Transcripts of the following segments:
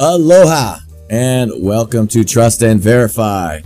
Aloha and welcome to Trust and Verify.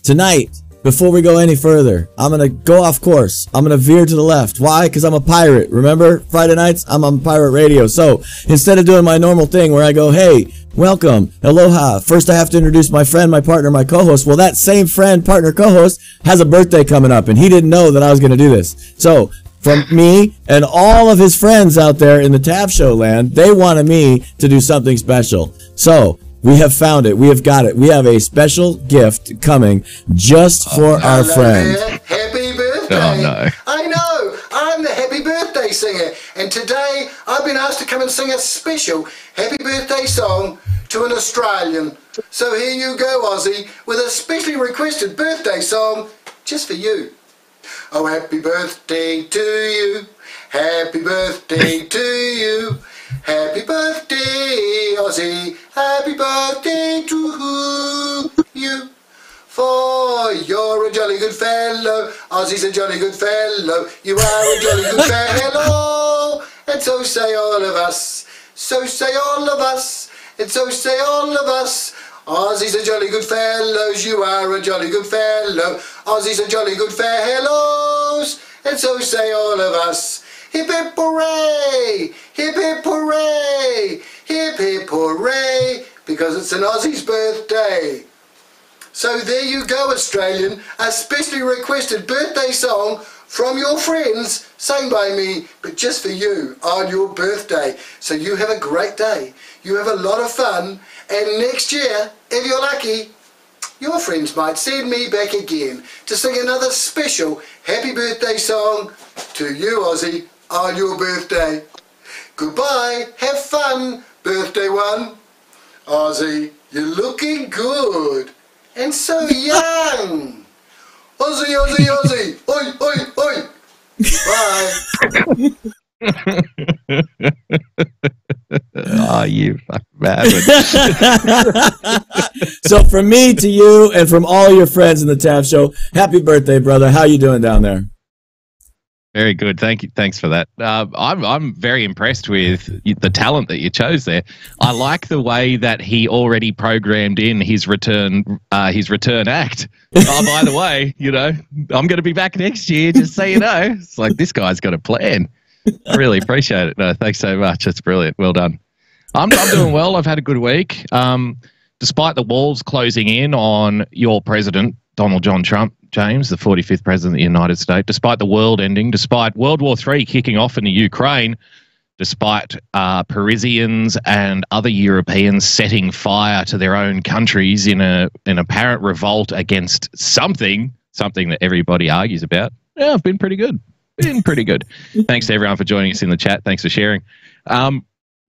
Tonight, before we go any further, I'm going to go off course. I'm going to veer to the left. Why? Because I'm a pirate. Remember, Friday nights, I'm on pirate radio. So instead of doing my normal thing where I go, hey, welcome, aloha, first I have to introduce my friend, my partner, my co-host. Well, that same friend, partner, co-host has a birthday coming up, and he didn't know that I was going to do this. So from me and all of his friends out there in the Tav Show land, they wanted me to do something special. So we have found it. We have got it. We have a special gift coming just for our friend. Happy birthday. Oh, no. I know. I'm the happy birthday singer. And today I've been asked to come and sing a special happy birthday song to an Australian. So here you go, Aussie, with a specially requested birthday song just for you. Oh, happy birthday to you. Happy birthday to you. Happy birthday, Aussie. Happy birthday to you. For you're a jolly good fellow. Aussie's a jolly good fellow. You are a jolly good fellow. And so say all of us. So say all of us. And so say all of us. Aussie's a jolly good fellows. You are a jolly good fellow. Aussie's a jolly good fellows. And so say all of us. Hip hip hooray! Hip hip hooray! Hip hip hooray! Because it's an Aussie's birthday. So there you go, Australian. A specially requested birthday song from your friends, sung by me, but just for you on your birthday. So you have a great day. You have a lot of fun. And next year, if you're lucky, your friends might send me back again to sing another special happy birthday song to you, Aussie, on your birthday. Goodbye, have fun, birthday one. Aussie, you're looking good and so young. Aussie, Aussie, Aussie, oi, oi, oi. Bye. Oh, you fucking bad. So from me to you and from all your friends in the Tav Show, happy birthday, brother. How you doing down there? Very good. Thank you. Thanks for that. I'm very impressed with the talent that you chose there. I like the way that he already programmed in his return act. Oh, by the way, you know, I'm going to be back next year, just so you know. It's like, this guy's got a plan. I really appreciate it. No, thanks so much. That's brilliant. Well done. I'm doing well. I've had a good week. Despite the walls closing in on your president, Donald John Trump, James, the 45th president of the United States, despite the world ending, despite World War III kicking off in the Ukraine, despite Parisians and other Europeans setting fire to their own countries in an apparent revolt against something that everybody argues about, yeah, I've been pretty good. Thanks to everyone for joining us in the chat. Thanks for sharing.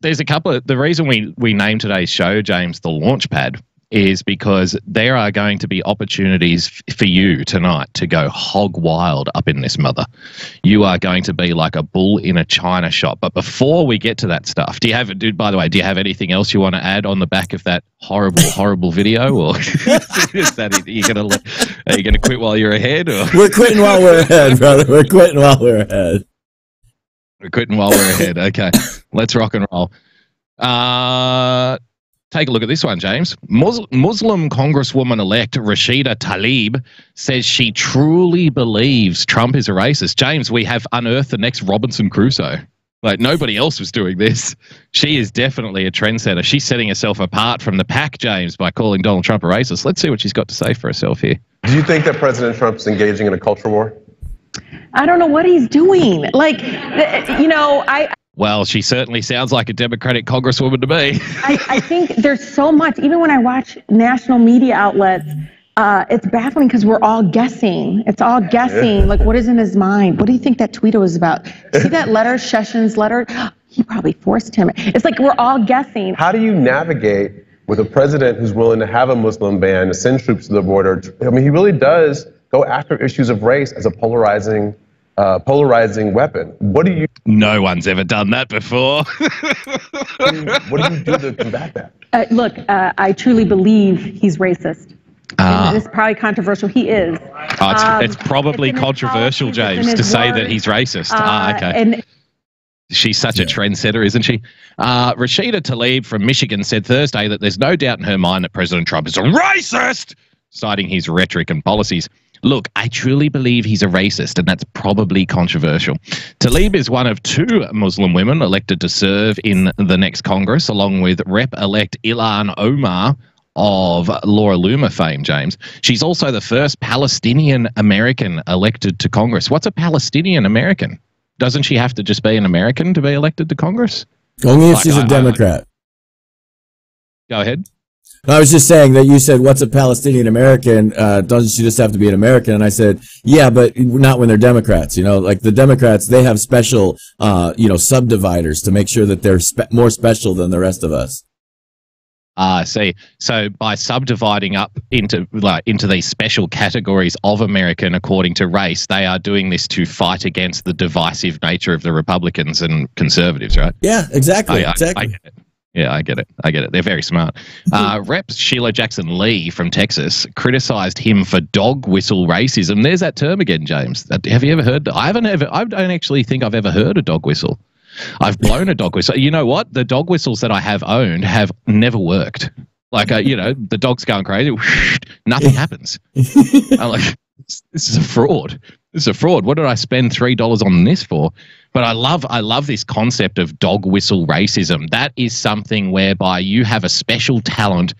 There's a couple of, the reason we named today's show, James, the Launchpad, is because there are going to be opportunities for you tonight to go hog wild up in this mother. You are going to be like a bull in a china shop. But before we get to that stuff, by the way, do you have anything else you want to add on the back of that horrible video? Or is that it? Are you gonna quit while you're ahead? Or? We're quitting while we're ahead, brother. We're quitting while we're ahead. We're quitting while we're ahead. Okay, let's rock and roll. Take a look at this one, James. Muslim Congresswoman-elect Rashida Tlaib says she truly believes Trump is a racist. James, we have unearthed the next Robinson Crusoe. Like, nobody else was doing this. She is definitely a trendsetter. She's setting herself apart from the pack, James, by calling Donald Trump a racist. Let's see what she's got to say for herself here. Do you think that President Trump's engaging in a culture war? I don't know what he's doing. Like, you know, Well, she certainly sounds like a Democratic congresswoman to me. I think there's so much, even when I watch national media outlets, it's baffling because we're all guessing. It's all guessing. Yeah. Like, what is in his mind? What do you think that tweet was about? See that letter, Sessions' letter? He probably forced him. It's like we're all guessing. How do you navigate with a president who's willing to have a Muslim ban, to send troops to the border? I mean, he really does go after issues of race as a polarizing weapon. What do you? No one's ever done that before. What do you do to combat that? Look, I truly believe he's racist. And it's probably controversial. He is. It's probably controversial, James, to say that he's racist. Okay. And She's such a trendsetter, isn't she? Rashida Tlaib from Michigan said Thursday that there's no doubt in her mind that President Trump is a racist, citing his rhetoric and policies. Look, I truly believe he's a racist, and that's probably controversial. Tlaib is one of 2 Muslim women elected to serve in the next Congress, along with Rep-elect Ilhan Omar of Laura Loomer fame, James. She's also the first Palestinian American elected to Congress. What's a Palestinian American? Doesn't she have to just be an American to be elected to Congress? Only if she's a Democrat. Go ahead. I was just saying that you said, what's a Palestinian American? Doesn't she just have to be an American? And I said, yeah, but not when they're Democrats. You know, like the Democrats, they have special, subdividers to make sure that they're more special than the rest of us. See, so by subdividing up into these special categories of American according to race, they are doing this to fight against the divisive nature of the Republicans and conservatives, right? Yeah, exactly. I get it. Yeah, I get it. They're very smart. Rep. Sheila Jackson Lee from Texas criticized him for dog whistle racism. There's that term again, James. Have you ever heard? I don't actually think I've ever heard a dog whistle. I've blown a dog whistle. You know what? The dog whistles that I have owned have never worked. Like, the dog's going crazy. Whoosh, nothing happens. I'm like, this is a fraud. This is a fraud. What did I spend $3 on this for? But I love this concept of dog whistle racism. That is something whereby you have a special talent,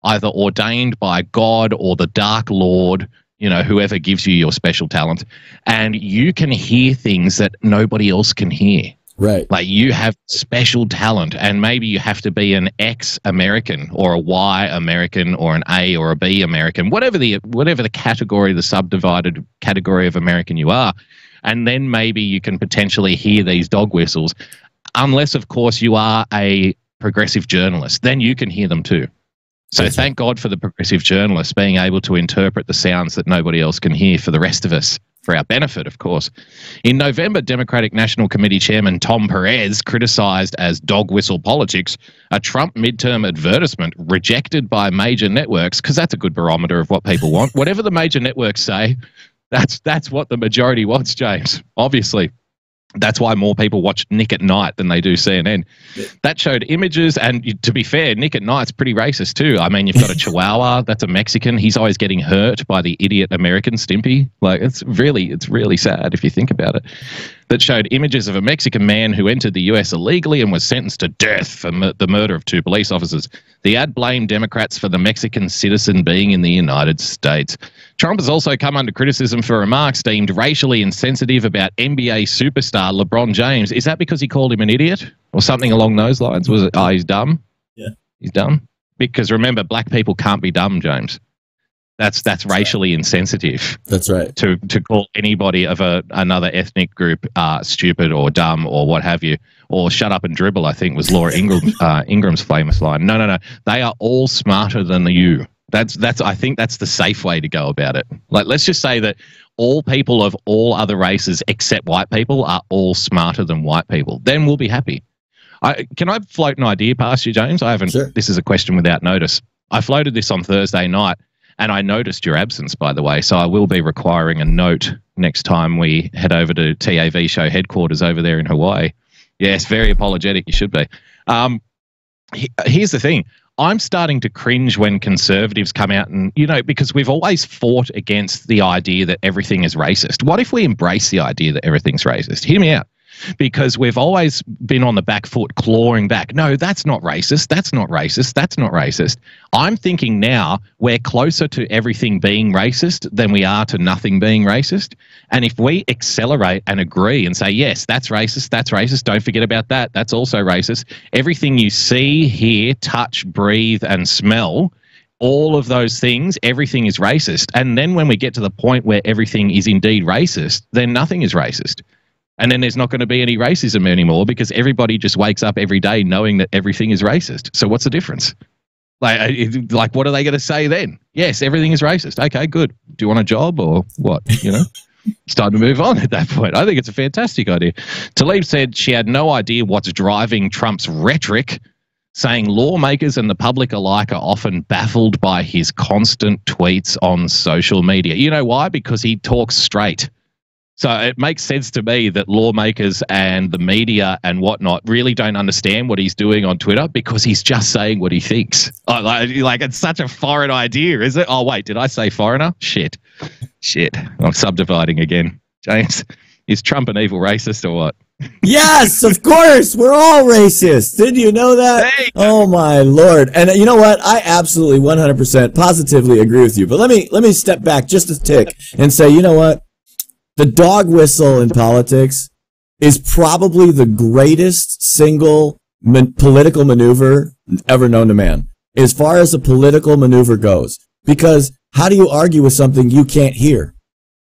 either ordained by God or the Dark Lord, whoever gives you your special talent, and you can hear things that nobody else can hear. Right. Like you have special talent, and maybe you have to be an X-American or a Y-American or an A or a B American, whatever the category, the subdivided category of American you are. And then maybe you can potentially hear these dog whistles, unless, of course, you are a progressive journalist. Then you can hear them too. So thank God for the progressive journalists being able to interpret the sounds that nobody else can hear for the rest of us, for our benefit, of course. In November, Democratic National Committee Chairman Tom Perez criticized as dog whistle politics a Trump midterm advertisement rejected by major networks, because that's a good barometer of what people want. Whatever the major networks say, that's what the majority wants, James, obviously. That's why more people watch Nick at Night than they do CNN. That showed images, and to be fair, Nick at Night's pretty racist too. I mean, you've got a Chihuahua, that's a Mexican. He's always getting hurt by the idiot American Stimpy. Like, it's really sad if you think about it. That showed images of a Mexican man who entered the US illegally and was sentenced to death for the murder of 2 police officers. The ad blamed Democrats for the Mexican citizen being in the United States. Trump has also come under criticism for remarks deemed racially insensitive about NBA superstar LeBron James. Is that because he called him an idiot or something along those lines? Was it, he's dumb? Yeah. He's dumb? Because remember, black people can't be dumb, James. That's racially insensitive. That's right. To call anybody of another ethnic group stupid or dumb or what have you, or shut up and dribble, I think was Laura Ingram's famous line. No. They are all smarter than you. I think that's the safe way to go about it. Like, let's just say that all people of all other races except white people are all smarter than white people. Then we'll be happy. Can I float an idea past you, James? I haven't. Sure. This is a question without notice. I floated this on Thursday night, and I noticed your absence, by the way, so I will be requiring a note next time we head over to TAV show headquarters over there in Hawaii. Yes, very apologetic, you should be. Here's the thing. I'm starting to cringe when conservatives come out and, because we've always fought against the idea that everything is racist. What if we embrace the idea that everything's racist? Hear me out. Because we've always been on the back foot, clawing back. No, that's not racist. That's not racist. That's not racist. I'm thinking now we're closer to everything being racist than we are to nothing being racist. And if we accelerate and agree and say, yes, that's racist, don't forget about that, that's also racist. Everything you see, hear, touch, breathe, and smell, all of those things, everything is racist. And then when we get to the point where everything is indeed racist, then nothing is racist. And then there's not going to be any racism anymore because everybody just wakes up every day knowing that everything is racist. So what's the difference? Like what are they going to say then? Yes, everything is racist. Okay, good. Do you want a job or what? It's time to move on at that point. I think it's a fantastic idea. Tlaib said she had no idea what's driving Trump's rhetoric, saying lawmakers and the public alike are often baffled by his constant tweets on social media. You know why? Because he talks straight. So it makes sense to me that lawmakers and the media and whatnot really don't understand what he's doing on Twitter because he's just saying what he thinks. Oh, like it's such a foreign idea, is it? Oh, wait, did I say foreigner? Shit. I'm subdividing again. James, is Trump an evil racist or what? Yes, of course. We're all racist. Did you know that? Oh my Lord. And you know what? I absolutely 100% positively agree with you. But let me step back just a tick and say, you know what? The dog whistle in politics is probably the greatest single political maneuver ever known to man, as far as a political maneuver goes. Because how do you argue with something you can't hear?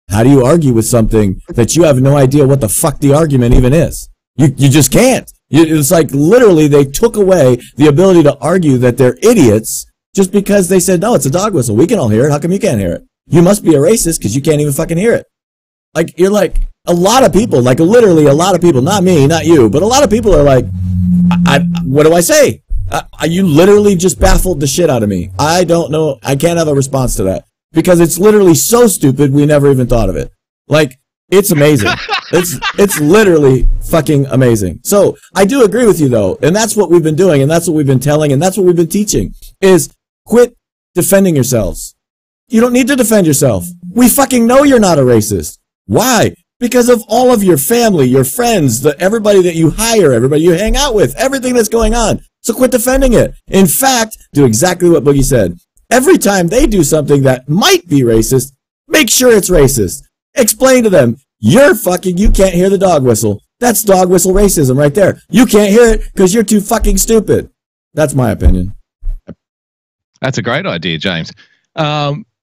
How do you argue with something that you have no idea what the fuck the argument even is? You just can't. It's like literally they took away the ability to argue that they're idiots just because they said, no, it's a dog whistle. We can all hear it. How come you can't hear it? You must be a racist because you can't even fucking hear it. Like, you're like, a lot of people, like literally a lot of people, not me, not you, but a lot of people are like, what do I say? You literally just baffled the shit out of me. I don't know. I can't have a response to that because it's literally so stupid we never even thought of it. Like, it's amazing. It's literally fucking amazing. So I do agree with you though. And that's what we've been doing. And that's what we've been telling. And that's what we've been teaching is quit defending yourselves. You don't need to defend yourself. We fucking know you're not a racist. Why? Because of all of your family, your friends, everybody that you hire, everybody you hang out with, everything that's going on. So quit defending it. In fact, do exactly what Boogie said. Every time they do something that might be racist, make sure it's racist. Explain to them, you can't hear the dog whistle. That's dog whistle racism right there. You can't hear it because you're too fucking stupid. That's my opinion. That's a great idea, James.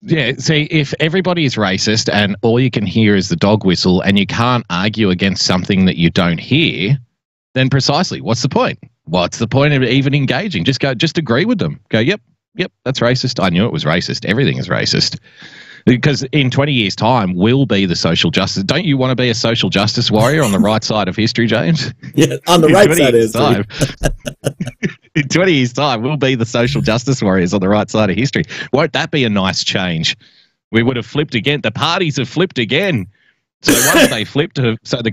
Yeah, see, if everybody is racist and all you can hear is the dog whistle and you can't argue against something that you don't hear, then precisely, what's the point? What's the point of even engaging? Just agree with them. Go, yep, that's racist. I knew it was racist. Everything is racist. Because in 20 years' time, we'll be the social justice. Don't you want to be a social justice warrior on the right side of history, James? Yeah, on the right side of history. In 20 years' time, we'll be the social justice warriors on the right side of history. Won't that be a nice change? We would have flipped again. The parties have flipped again. So once they flipped, so the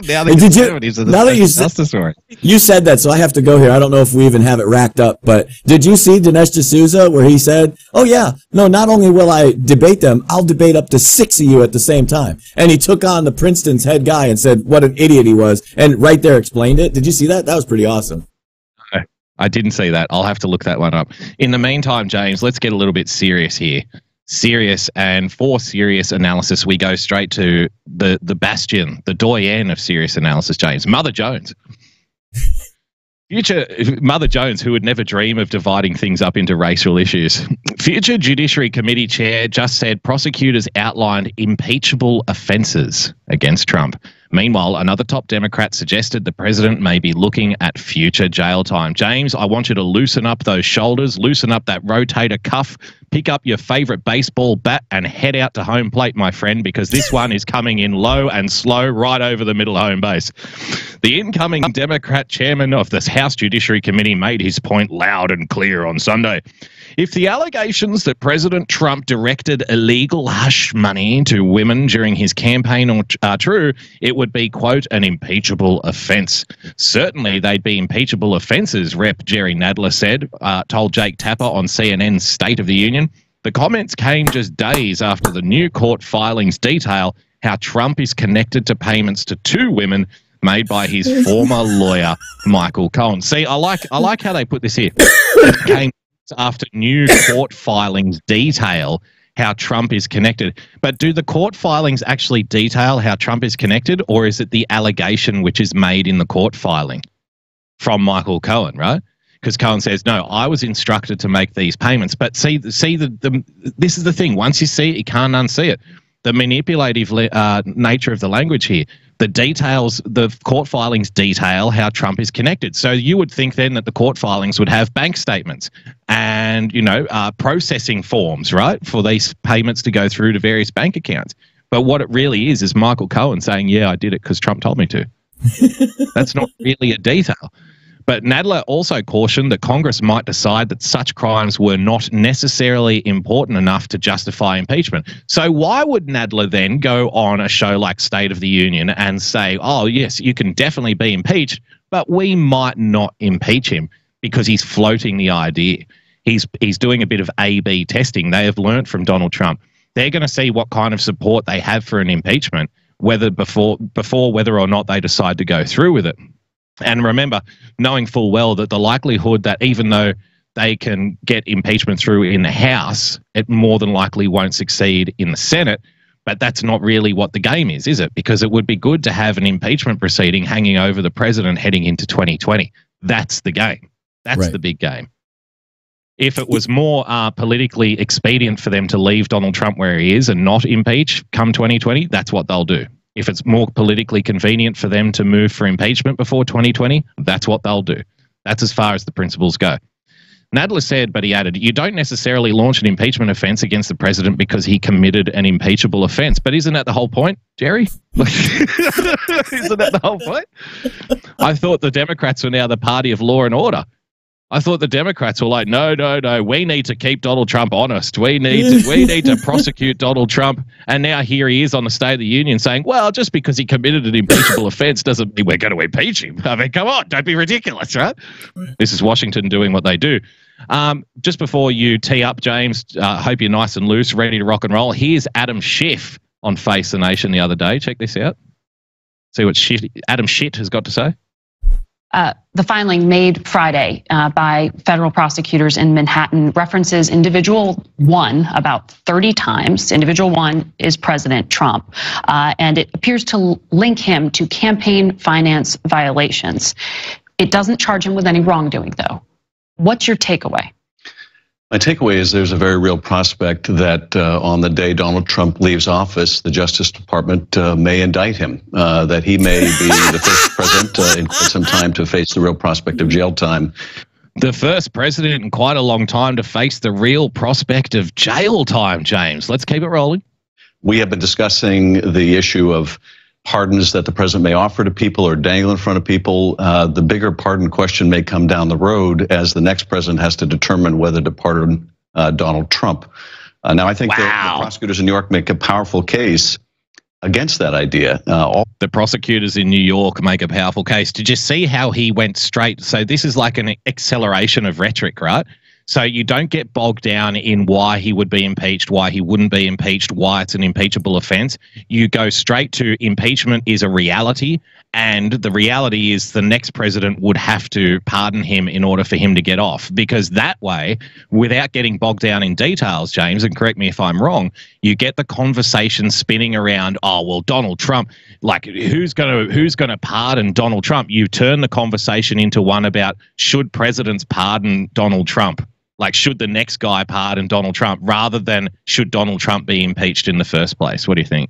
now the conservatives are the social justice warriors. You said that, so I have to go here. I don't know if we even have it racked up, but did you see Dinesh D'Souza where he said, oh yeah, no, not only will I debate them, I'll debate up to 6 of you at the same time. And he took on the Princeton's head guy and said what an idiot he was, and right there explained it. Did you see that? That was pretty awesome. I didn't see that. I'll have to look that one up. In the meantime, James, let's get a little bit serious here. Serious, and for serious analysis, we go straight to the bastion, the doyen of serious analysis, James, Mother Jones. Future Mother Jones, who would never dream of dividing things up into racial issues. Future Judiciary Committee Chair just said prosecutors outlined impeachable offences against Trump. Meanwhile, another top Democrat suggested the president may be looking at future jail time. James, I want you to loosen up those shoulders, loosen up that rotator cuff, pick up your favourite baseball bat and head out to home plate, my friend, because this one is coming in low and slow right over the middle home base. The incoming Democrat chairman of this House Judiciary Committee made his point loud and clear on Sunday. If the allegations that President Trump directed illegal hush money to women during his campaign are true, it would be, quote, an impeachable offence. Certainly, they'd be impeachable offences, Rep. Jerry Nadler said, told Jake Tapper on CNN's State of the Union. The comments came just days after the new court filings detail how Trump is connected to payments to two women made by his former lawyer, Michael Cohen. See, I like how they put this here. It came after new court filings detail how Trump is connected. But do the court filings actually detail how Trump is connected, or is it the allegation which is made in the court filing from Michael Cohen, right? Because Cohen says, no, I was instructed to make these payments. But see, this is the thing. Once you see it, you can't unsee it. The manipulative nature of the language here. The details, the court filings detail how Trump is connected. So you would think then that the court filings would have bank statements and, processing forms, right, for these payments to go through to various bank accounts. But what it really is Michael Cohen saying, yeah, I did it because Trump told me to. That's not really a detail. But Nadler also cautioned that Congress might decide that such crimes were not necessarily important enough to justify impeachment. So why would Nadler then go on a show like State of the Union and say, oh, yes, you can definitely be impeached, but we might not impeach him, because he's floating the idea. He's doing a bit of A/B testing. They have learned from Donald Trump. They're going to see what kind of support they have for an impeachment, whether before whether or not they decide to go through with it. And remember, knowing full well that the likelihood that even though they can get impeachment through in the House, it more than likely won't succeed in the Senate. But that's not really what the game is it? Because it would be good to have an impeachment proceeding hanging over the president heading into 2020. That's the game. That's right. The big game. If it was more politically expedient for them to leave Donald Trump where he is and not impeach come 2020, that's what they'll do. If it's more politically convenient for them to move for impeachment before 2020, that's what they'll do. That's as far as the principles go. Nadler said, but he added, you don't necessarily launch an impeachment offense against the president because he committed an impeachable offense. But isn't that the whole point, Jerry? Isn't that the whole point? I thought the Democrats were now the party of law and order. I thought the Democrats were like, no, we need to keep Donald Trump honest. We need to prosecute Donald Trump. And now here he is on the State of the Union saying, well, just because he committed an impeachable offense doesn't mean we're going to impeach him. I mean, come on, don't be ridiculous, right? This is Washington doing what they do. Just before you tee up, James, hope you're nice and loose, ready to rock and roll. Here's Adam Schiff on Face the Nation the other day. Check this out. See what Adam Schiff has got to say. The filing made Friday by federal prosecutors in Manhattan references individual one about 30 times. Individual one is President Trump, and it appears to link him to campaign finance violations. It doesn't charge him with any wrongdoing, though. What's your takeaway? My takeaway is there's a very real prospect that on the day Donald Trump leaves office, the Justice Department may indict him, that he may be the first president in quite some time to face the real prospect of jail time. The first president in quite a long time to face the real prospect of jail time, James. Let's keep it rolling. We have been discussing the issue of pardons that the president may offer to people or dangle in front of people. The bigger pardon question may come down the road as the next president has to determine whether to pardon Donald Trump. Now, I think the prosecutors in New York make a powerful case against that idea. The prosecutors in New York make a powerful case. Did you see how he went straight? So this is like an acceleration of rhetoric, right? So you don't get bogged down in why he would be impeached, why he wouldn't be impeached, why it's an impeachable offense. You go straight to impeachment is a reality, and the reality is the next president would have to pardon him in order for him to get off. Because that way, without getting bogged down in details, James, and correct me if I'm wrong, you get the conversation spinning around, oh, well, Donald Trump, like who's gonna pardon Donald Trump? You turn the conversation into one about should presidents pardon Donald Trump? Like, should the next guy pardon Donald Trump rather than should Donald Trump be impeached in the first place? What do you think?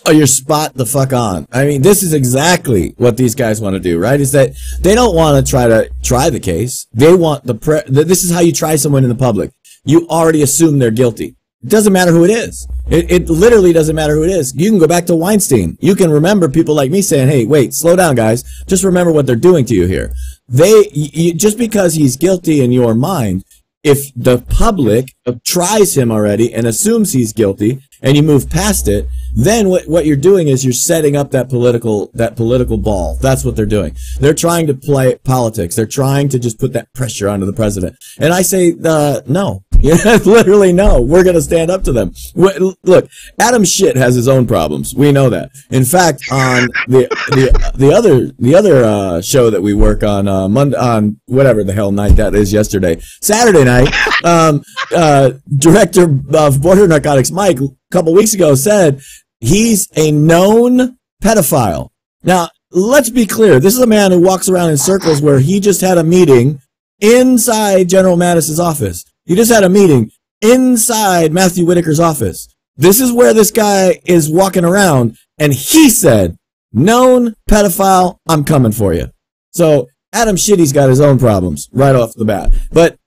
Oh, you're spot the fuck on. I mean, this is exactly what these guys want to do, right? Is that they don't want to try the case. They want this is how you try someone in the public. You already assume they're guilty. It doesn't matter who it is. It literally doesn't matter who it is. You can go back to Weinstein. You can remember people like me saying, hey, wait, slow down, guys. Just remember what they're doing to you here. Just because he's guilty in your mind, if the public tries him already and assumes he's guilty and you move past it, then what you're doing is you're setting up that political ball. That's what they're doing. They're trying to play politics. They're trying to just put that pressure onto the president. And I say, no. Yeah, literally no. We're going to stand up to them. Look, Adam Schiff has his own problems. We know that. In fact, on the other show that we work on Monday, on whatever the hell night that is, Saturday night, Director of Border Narcotics Mike a couple weeks ago said he's a known pedophile. Now, let's be clear. This is a man who walks around in circles where he just had a meeting inside General Mattis's office. He just had a meeting inside Matthew Whitaker's office. This is where this guy is walking around, and he said, known pedophile, I'm coming for you. So Adam Schiff's got his own problems right off the bat. But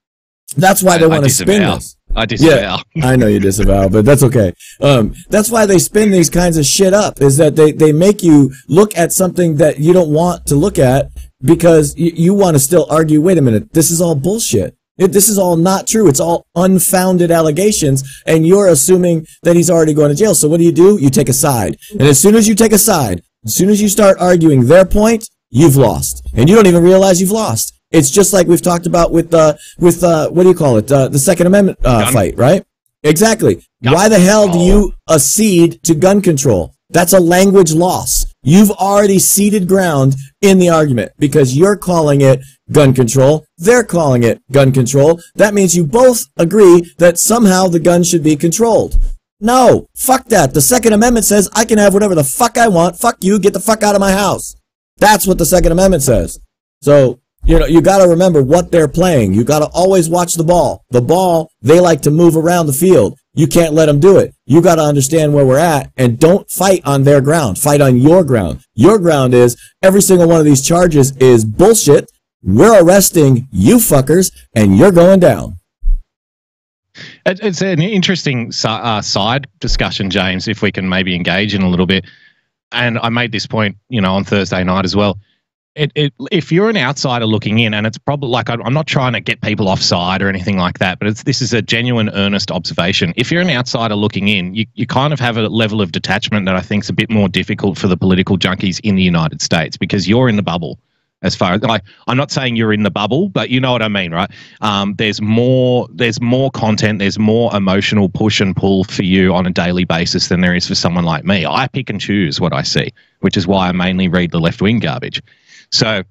that's why they want to spin this. I disavow. Yeah, I know you disavow, but that's okay. That's why they spin these kinds of shit up, is that they make you look at something that you don't want to look at, because you want to still argue, wait a minute, this is all bullshit. This is all not true. It's all unfounded allegations, and you're assuming that he's already going to jail. So what do? You take a side. And as soon as you take a side, as soon as you start arguing their point, you've lost. And you don't even realize you've lost. It's just like we've talked about with what do you call it? The Second Amendment fight, right? Exactly. Why the hell do you accede to gun control? That's a language loss. You've already ceded ground in the argument because you're calling it gun control. They're calling it gun control. That means you both agree that somehow the gun should be controlled. No, fuck that. The Second Amendment says I can have whatever the fuck I want. Fuck you. Get the fuck out of my house. That's what the Second Amendment says. So, you got to remember what they're playing. You got to always watch the ball. The ball, they like to move around the field. You can't let them do it. You got to understand where we're at and don't fight on their ground. Fight on your ground. Your ground is every single one of these charges is bullshit. We're arresting you fuckers and you're going down. It's an interesting side discussion, James, if we can maybe engage in a little bit. And I made this point, on Thursday night as well. If you're an outsider looking in, and it's probably like I'm not trying to get people offside or anything like that, but this is a genuine, earnest observation. If you're an outsider looking in, you kind of have a level of detachment that I think is a bit more difficult for the political junkies in the United States because you're in the bubble. As far as I'm not saying you're in the bubble, but you know what I mean, right? There's more content, there's more emotional push and pull for you on a daily basis than there is for someone like me. I pick and choose what I see, which is why I mainly read the left-wing garbage. So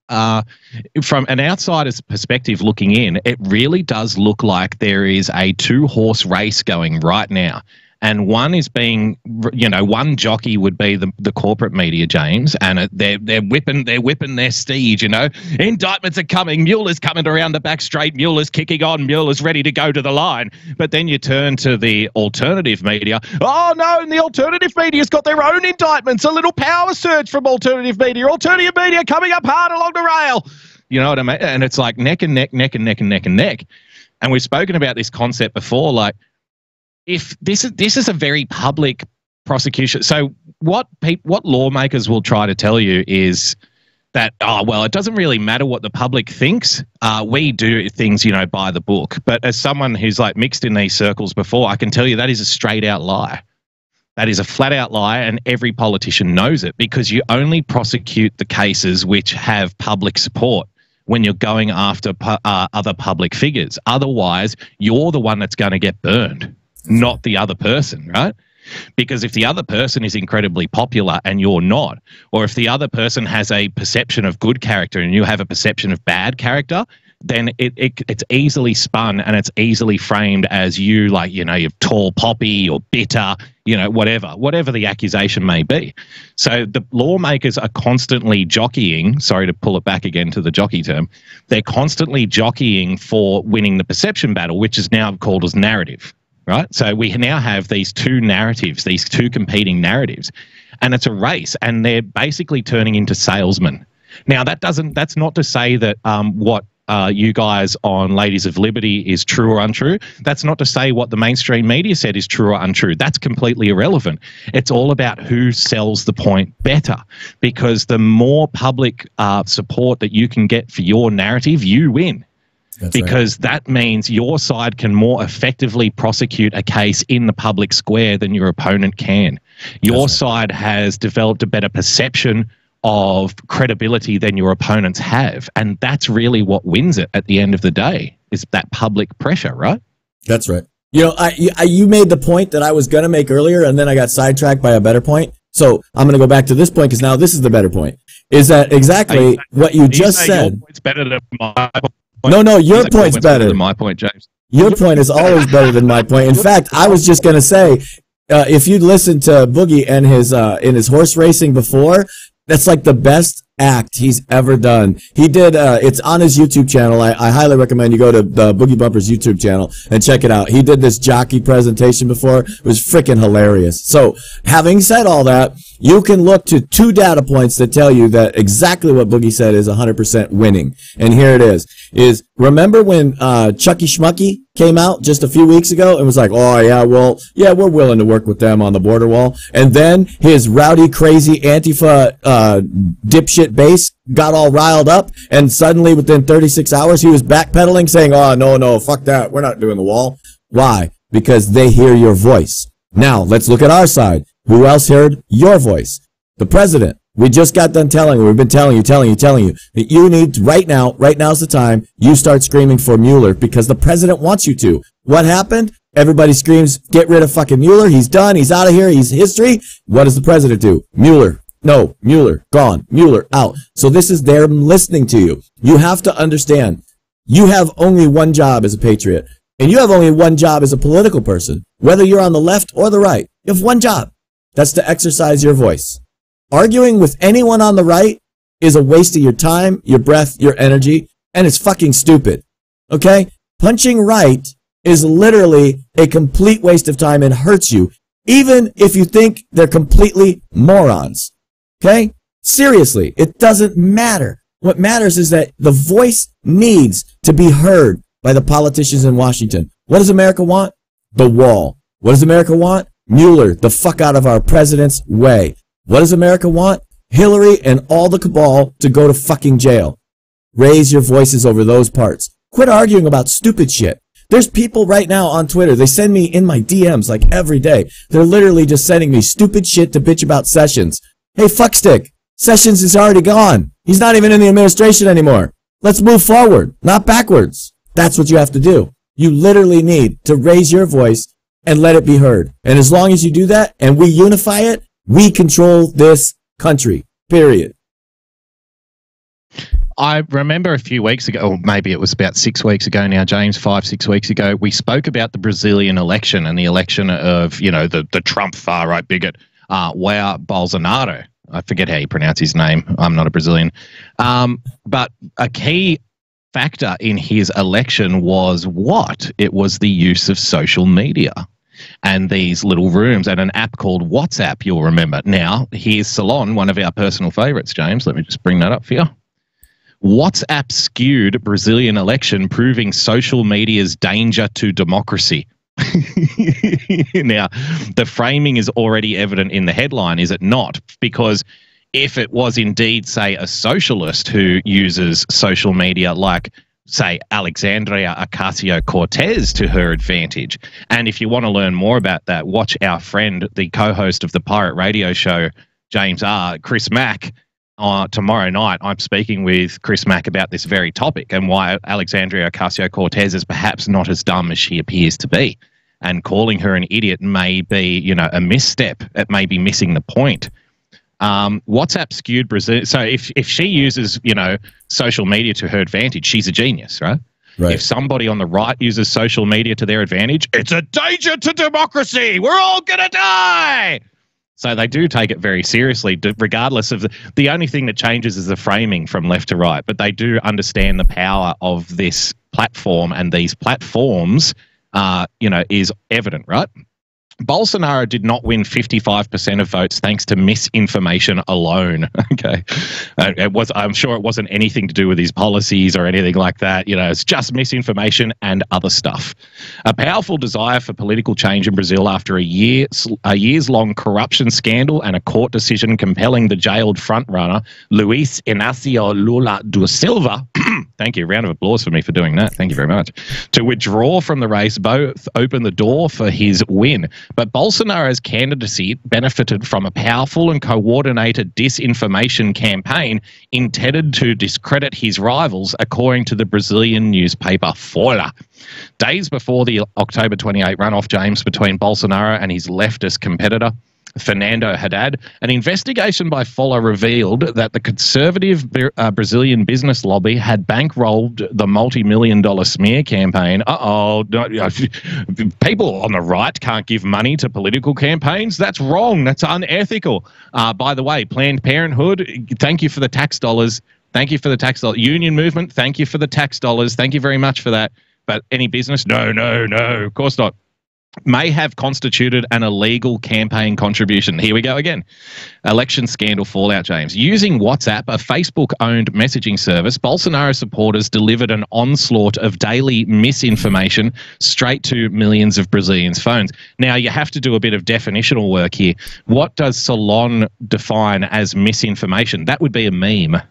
from an outsider's perspective looking in, it really does look like there is a two-horse race going right now. And one is being, one jockey would be the corporate media, James, and they're whipping their steed. Indictments are coming. Mueller's coming around the back straight. Mueller's kicking on. Mueller's ready to go to the line. But then you turn to the alternative media. Oh no! And the alternative media's got their own indictments. A little power surge from alternative media. Alternative media coming up hard along the rail. You know what I mean? And it's like neck and neck, neck and neck and neck and neck. And we've spoken about this concept before, like. If this is a very public prosecution, so what lawmakers will try to tell you is that it doesn't really matter what the public thinks. We do things by the book. But as someone who's like mixed in these circles before, I can tell you that is a straight out lie. That is a flat out lie, and every politician knows it because you only prosecute the cases which have public support when you're going after other public figures. Otherwise, you're the one that's going to get burned. Not the other person, right? Because if the other person is incredibly popular and you're not, or if the other person has a perception of good character and you have a perception of bad character, then it's easily spun and it's easily framed as you're tall poppy or bitter, whatever the accusation may be. So the lawmakers are constantly jockeying, sorry to pull it back again to the jockey term, they're constantly jockeying for winning the perception battle, which is now called as narrative. Right. So we now have these two narratives, these two competing narratives, and it's a race and they're basically turning into salesmen. Now, that's not to say that what you guys on Ladies of Liberty is true or untrue. That's not to say what the mainstream media said is true or untrue. That's completely irrelevant. It's all about who sells the point better, because the more public support that you can get for your narrative, you win. That's because right. That means your side can more effectively prosecute a case in the public square than your opponent can. Your side has developed a better perception of credibility than your opponents have. And that's really what wins it at the end of the day, is that public pressure, right? That's right. You made the point that I was going to make earlier, and then I got sidetracked by a better point. So I'm going to go back to this point because now this is the better point. Is that exactly what you just said? It's better than my point. No, your point's better than my point, James. Your point is always better than my point. In fact, I was just going to say, if you'd listened to Boogie and his in his horse racing before, that's like the best act he's ever done. He did, it's on his YouTube channel. I highly recommend you go to the Boogie Bumpers YouTube channel and check it out. He did this jockey presentation before. It was freaking hilarious. So having said all that, You can look to 2 data points that tell you that exactly what Boogie said is 100% winning. And here it is remember when Chucky Schmucky came out just a few weeks ago and was like, oh yeah, well, yeah, we're willing to work with them on the border wall. And then his rowdy, crazy Antifa dipshit base got all riled up, and suddenly within 36 hours he was backpedaling saying, oh no, fuck that, we're not doing the wall. Why? Because they hear your voice. Now let's look at our side. Who else heard your voice? The president. We just got done telling you, we've been telling you that you need right now's the time you start screaming for Mueller, because the president wants you to. What happened? Everybody screams, get rid of fucking Mueller. He's done. He's out of here. He's history. What does the president do? Mueller. No, Mueller gone. Mueller out. So this is them listening to you. You have to understand, you have only one job as a patriot, and you have only one job as a political person, whether you're on the left or the right. You have one job. That's to exercise your voice. Arguing with anyone on the right is a waste of your time, your breath, your energy, and it's fucking stupid. Okay? Punching right is literally a complete waste of time and hurts you, even if you think they're completely morons. Okay? Seriously, it doesn't matter. What matters is that the voice needs to be heard by the politicians in Washington. What does America want? The wall. What does America want? Mueller, the fuck out of our president's way. What does America want? Hillary and all the cabal to go to fucking jail. Raise your voices over those parts. Quit arguing about stupid shit. There's people right now on Twitter, they send me in my DMs like every day. They're literally just sending me stupid shit to bitch about Sessions. Hey, fuckstick, Sessions is already gone. He's not even in the administration anymore. Let's move forward, not backwards. That's what you have to do. You literally need to raise your voice and let it be heard. And as long as you do that and we unify it, we control this country, period. I remember a few weeks ago, or maybe it was about 6 weeks ago now, James, 5-6 weeks ago, we spoke about the Brazilian election and the election of, you know, the Trump far-right bigot, Jair Bolsonaro. I forget how you pronounce his name. I'm not a Brazilian. But a key factor in his election was what? It was the use of social media and these little rooms and an app called WhatsApp, you'll remember. Now, here's Salon, one of our personal favorites, James. Let me just bring that up for you. WhatsApp skewed Brazilian election, proving social media's danger to democracy. Now, the framing is already evident in the headline, is it not? Because if it was indeed, say, a socialist who uses social media like, say, Alexandria Ocasio-Cortez to her advantage. And if you want to learn more about that, watch our friend, the co-host of the Pirate Radio Show, James R., Chris Mack. Tomorrow night, I'm speaking with Chris Mack about this very topic and why Alexandria Ocasio-Cortez is perhaps not as dumb as she appears to be. And calling her an idiot may be, you know, a misstep. It may be missing the point. WhatsApp skewed Brazil. So if she uses, you know, social media to her advantage, she's a genius, right? Right. If somebody on the right uses social media to their advantage, it's a danger to democracy. We're all going to die. So they do take it very seriously, regardless of the only thing that changes is the framing from left to right. But they do understand the power of this platform, and these platforms, you know, is evident, right? Bolsonaro did not win 55% of votes thanks to misinformation alone. Okay, I'm sure it wasn't anything to do with his policies or anything like that. You know, it's just misinformation and other stuff. A powerful desire for political change in Brazil after a years-long corruption scandal and a court decision compelling the jailed frontrunner Luiz Inácio Lula da Silva. Thank you. Round of applause for me for doing that. Thank you very much. To withdraw from the race both opened the door for his win. But Bolsonaro's candidacy benefited from a powerful and coordinated disinformation campaign intended to discredit his rivals, according to the Brazilian newspaper Folha. Days before the October 28 runoff, James, between Bolsonaro and his leftist competitor, Fernando Haddad, an investigation by Folha revealed that the conservative Brazilian business lobby had bankrolled the multi-million-dollar smear campaign. People on the right can't give money to political campaigns. That's wrong. That's unethical. By the way, Planned Parenthood, thank you for the tax dollars. Thank you for the tax dollars. Union movement, thank you for the tax dollars. Thank you very much for that. But any business? No, of course not. may have constituted an illegal campaign contribution. Here we go again. Election scandal fallout, James. Using WhatsApp, a Facebook-owned messaging service, Bolsonaro supporters delivered an onslaught of daily misinformation straight to millions of Brazilians' phones. Now, you have to do a bit of definitional work here. What does Salon define as misinformation? That would be a meme.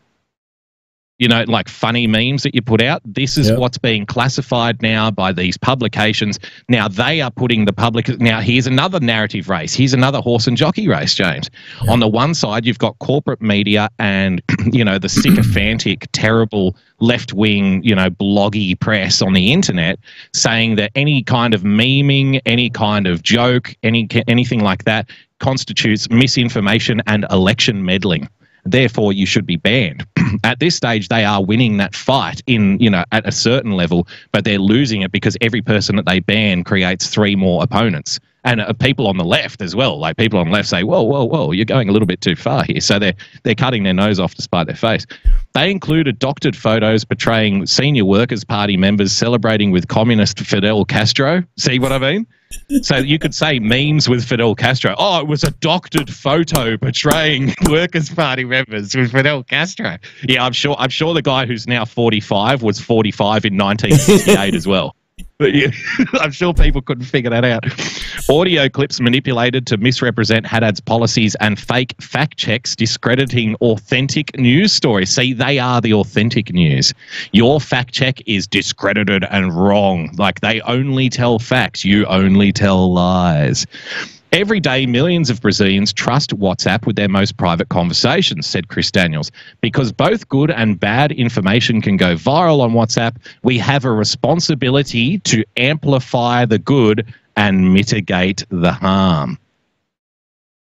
You know, like funny memes that you put out. This is what's being classified now by these publications. Now, they are putting the public... Now, here's another narrative race. Here's another horse and jockey race, James. Yep. On the one side, you've got corporate media and, you know, the sycophantic, terrible left-wing, you know, bloggy press on the internet saying that any kind of memeing, any kind of joke, anything like that constitutes misinformation and election meddling. Therefore, you should be banned. At this stage, they are winning that fight in, you know, at a certain level, but they're losing it because every person that they ban creates 3 more opponents. And people on the left as well, like people on the left say, whoa, whoa, whoa, you're going a little bit too far here. So they're cutting their nose off to spite their face. They included doctored photos portraying senior Workers' Party members celebrating with communist Fidel Castro. See what I mean? So you could say memes with Fidel Castro. Oh, it was a doctored photo portraying Workers' Party members with Fidel Castro. Yeah, I'm sure the guy who's now 45 was 45 in 1968 as well. But yeah, I'm sure people couldn't figure that out. Audio clips manipulated to misrepresent Haddad's policies and fake fact checks discrediting authentic news stories. See, they are the authentic news. Your fact check is discredited and wrong. Like, they only tell facts. You only tell lies. Every day, millions of Brazilians trust WhatsApp with their most private conversations, said Chris Daniels. Because both good and bad information can go viral on WhatsApp, we have a responsibility to amplify the good and mitigate the harm.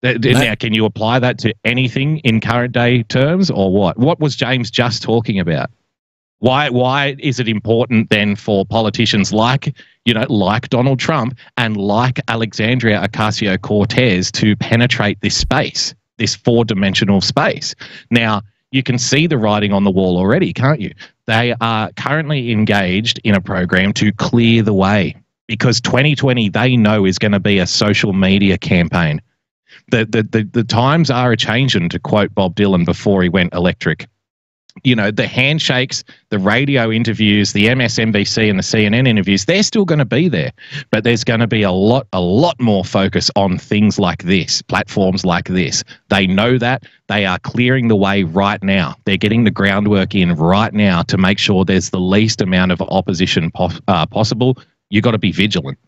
Now, can you apply that to anything in current day terms or what? What was James just talking about? Why is it important then for politicians like Donald Trump and like Alexandria Ocasio-Cortez to penetrate this space, this 4-dimensional space? Now, you can see the writing on the wall already, can't you? They are currently engaged in a program to clear the way because 2020 they know is going to be a social media campaign. The times are a-changing, to quote Bob Dylan before he went electric. You know, the handshakes, the radio interviews, the MSNBC and the CNN interviews, they're still going to be there. But there's going to be a lot more focus on things like this, platforms like this. They know that. They are clearing the way right now. They're getting the groundwork in right now to make sure there's the least amount of opposition possible. You've got to be vigilant.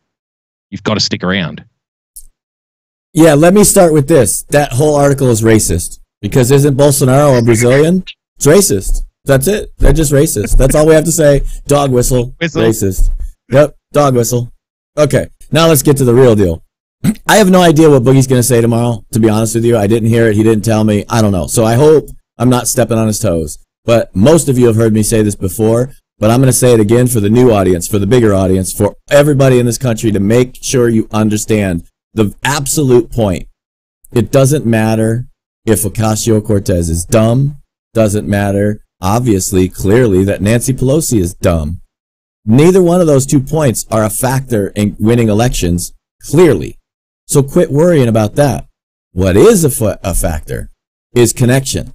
You've got to stick around. Yeah, let me start with this. That whole article is racist. Because isn't Bolsonaro a Brazilian? It's racist. That's it. They're just racist. That's all we have to say. Dog whistle. Racist. Yep. Dog whistle. Okay. Now let's get to the real deal. I have no idea what Boogie's going to say tomorrow, to be honest with you. I didn't hear it. He didn't tell me. I don't know. So I hope I'm not stepping on his toes. But most of you have heard me say this before, but I'm going to say it again for the new audience, for the bigger audience, for everybody in this country to make sure you understand the absolute point. It doesn't matter if Ocasio-Cortez is dumb. Doesn't matter, obviously, clearly, that Nancy Pelosi is dumb. Neither one of those 2 points are a factor in winning elections, clearly. So quit worrying about that. What is a factor is connection.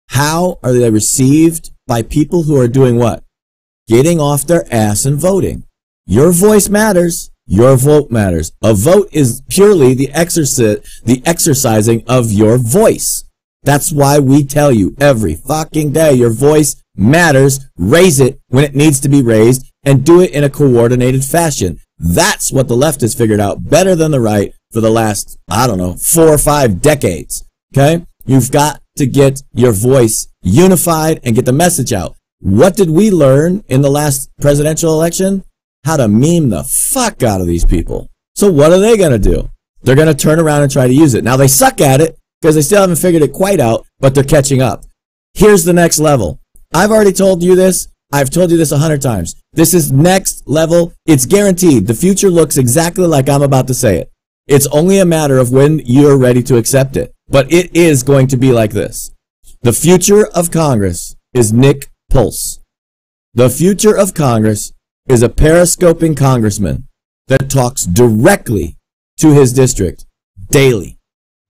How are they received by people who are doing what? Getting off their ass and voting. Your voice matters. Your vote matters. A vote is purely the exercising of your voice. That's why we tell you every fucking day your voice matters. Raise it when it needs to be raised and do it in a coordinated fashion. That's what the left has figured out better than the right for the last, 4 or 5 decades. Okay? You've got to get your voice unified and get the message out. What did we learn in the last presidential election? How to meme the fuck out of these people. So what are they going to do? They're going to turn around and try to use it. Now they suck at it, because they still haven't figured it quite out, but they're catching up. Here's the next level. I've already told you this. I've told you this 100 times. This is next level. It's guaranteed. The future looks exactly like I'm about to say it. It's only a matter of when you're ready to accept it. But it is going to be like this. The future of Congress is Nick Pulse. The future of Congress is a periscoping congressman that talks directly to his district daily,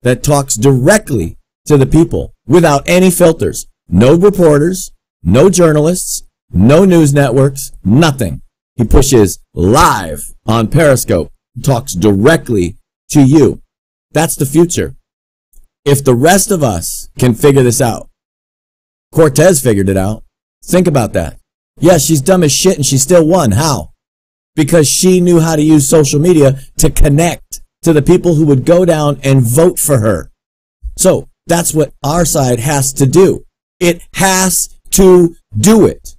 that talks directly to the people without any filters. No reporters, no journalists, no news networks, nothing. He pushes live on Periscope, talks directly to you. That's the future. If the rest of us can figure this out, Cortez figured it out. Think about that. Yeah, she's dumb as shit and she still won. How? Because she knew how to use social media to connect to the people who would go down and vote for her. So that's what our side has to do. It has to do it.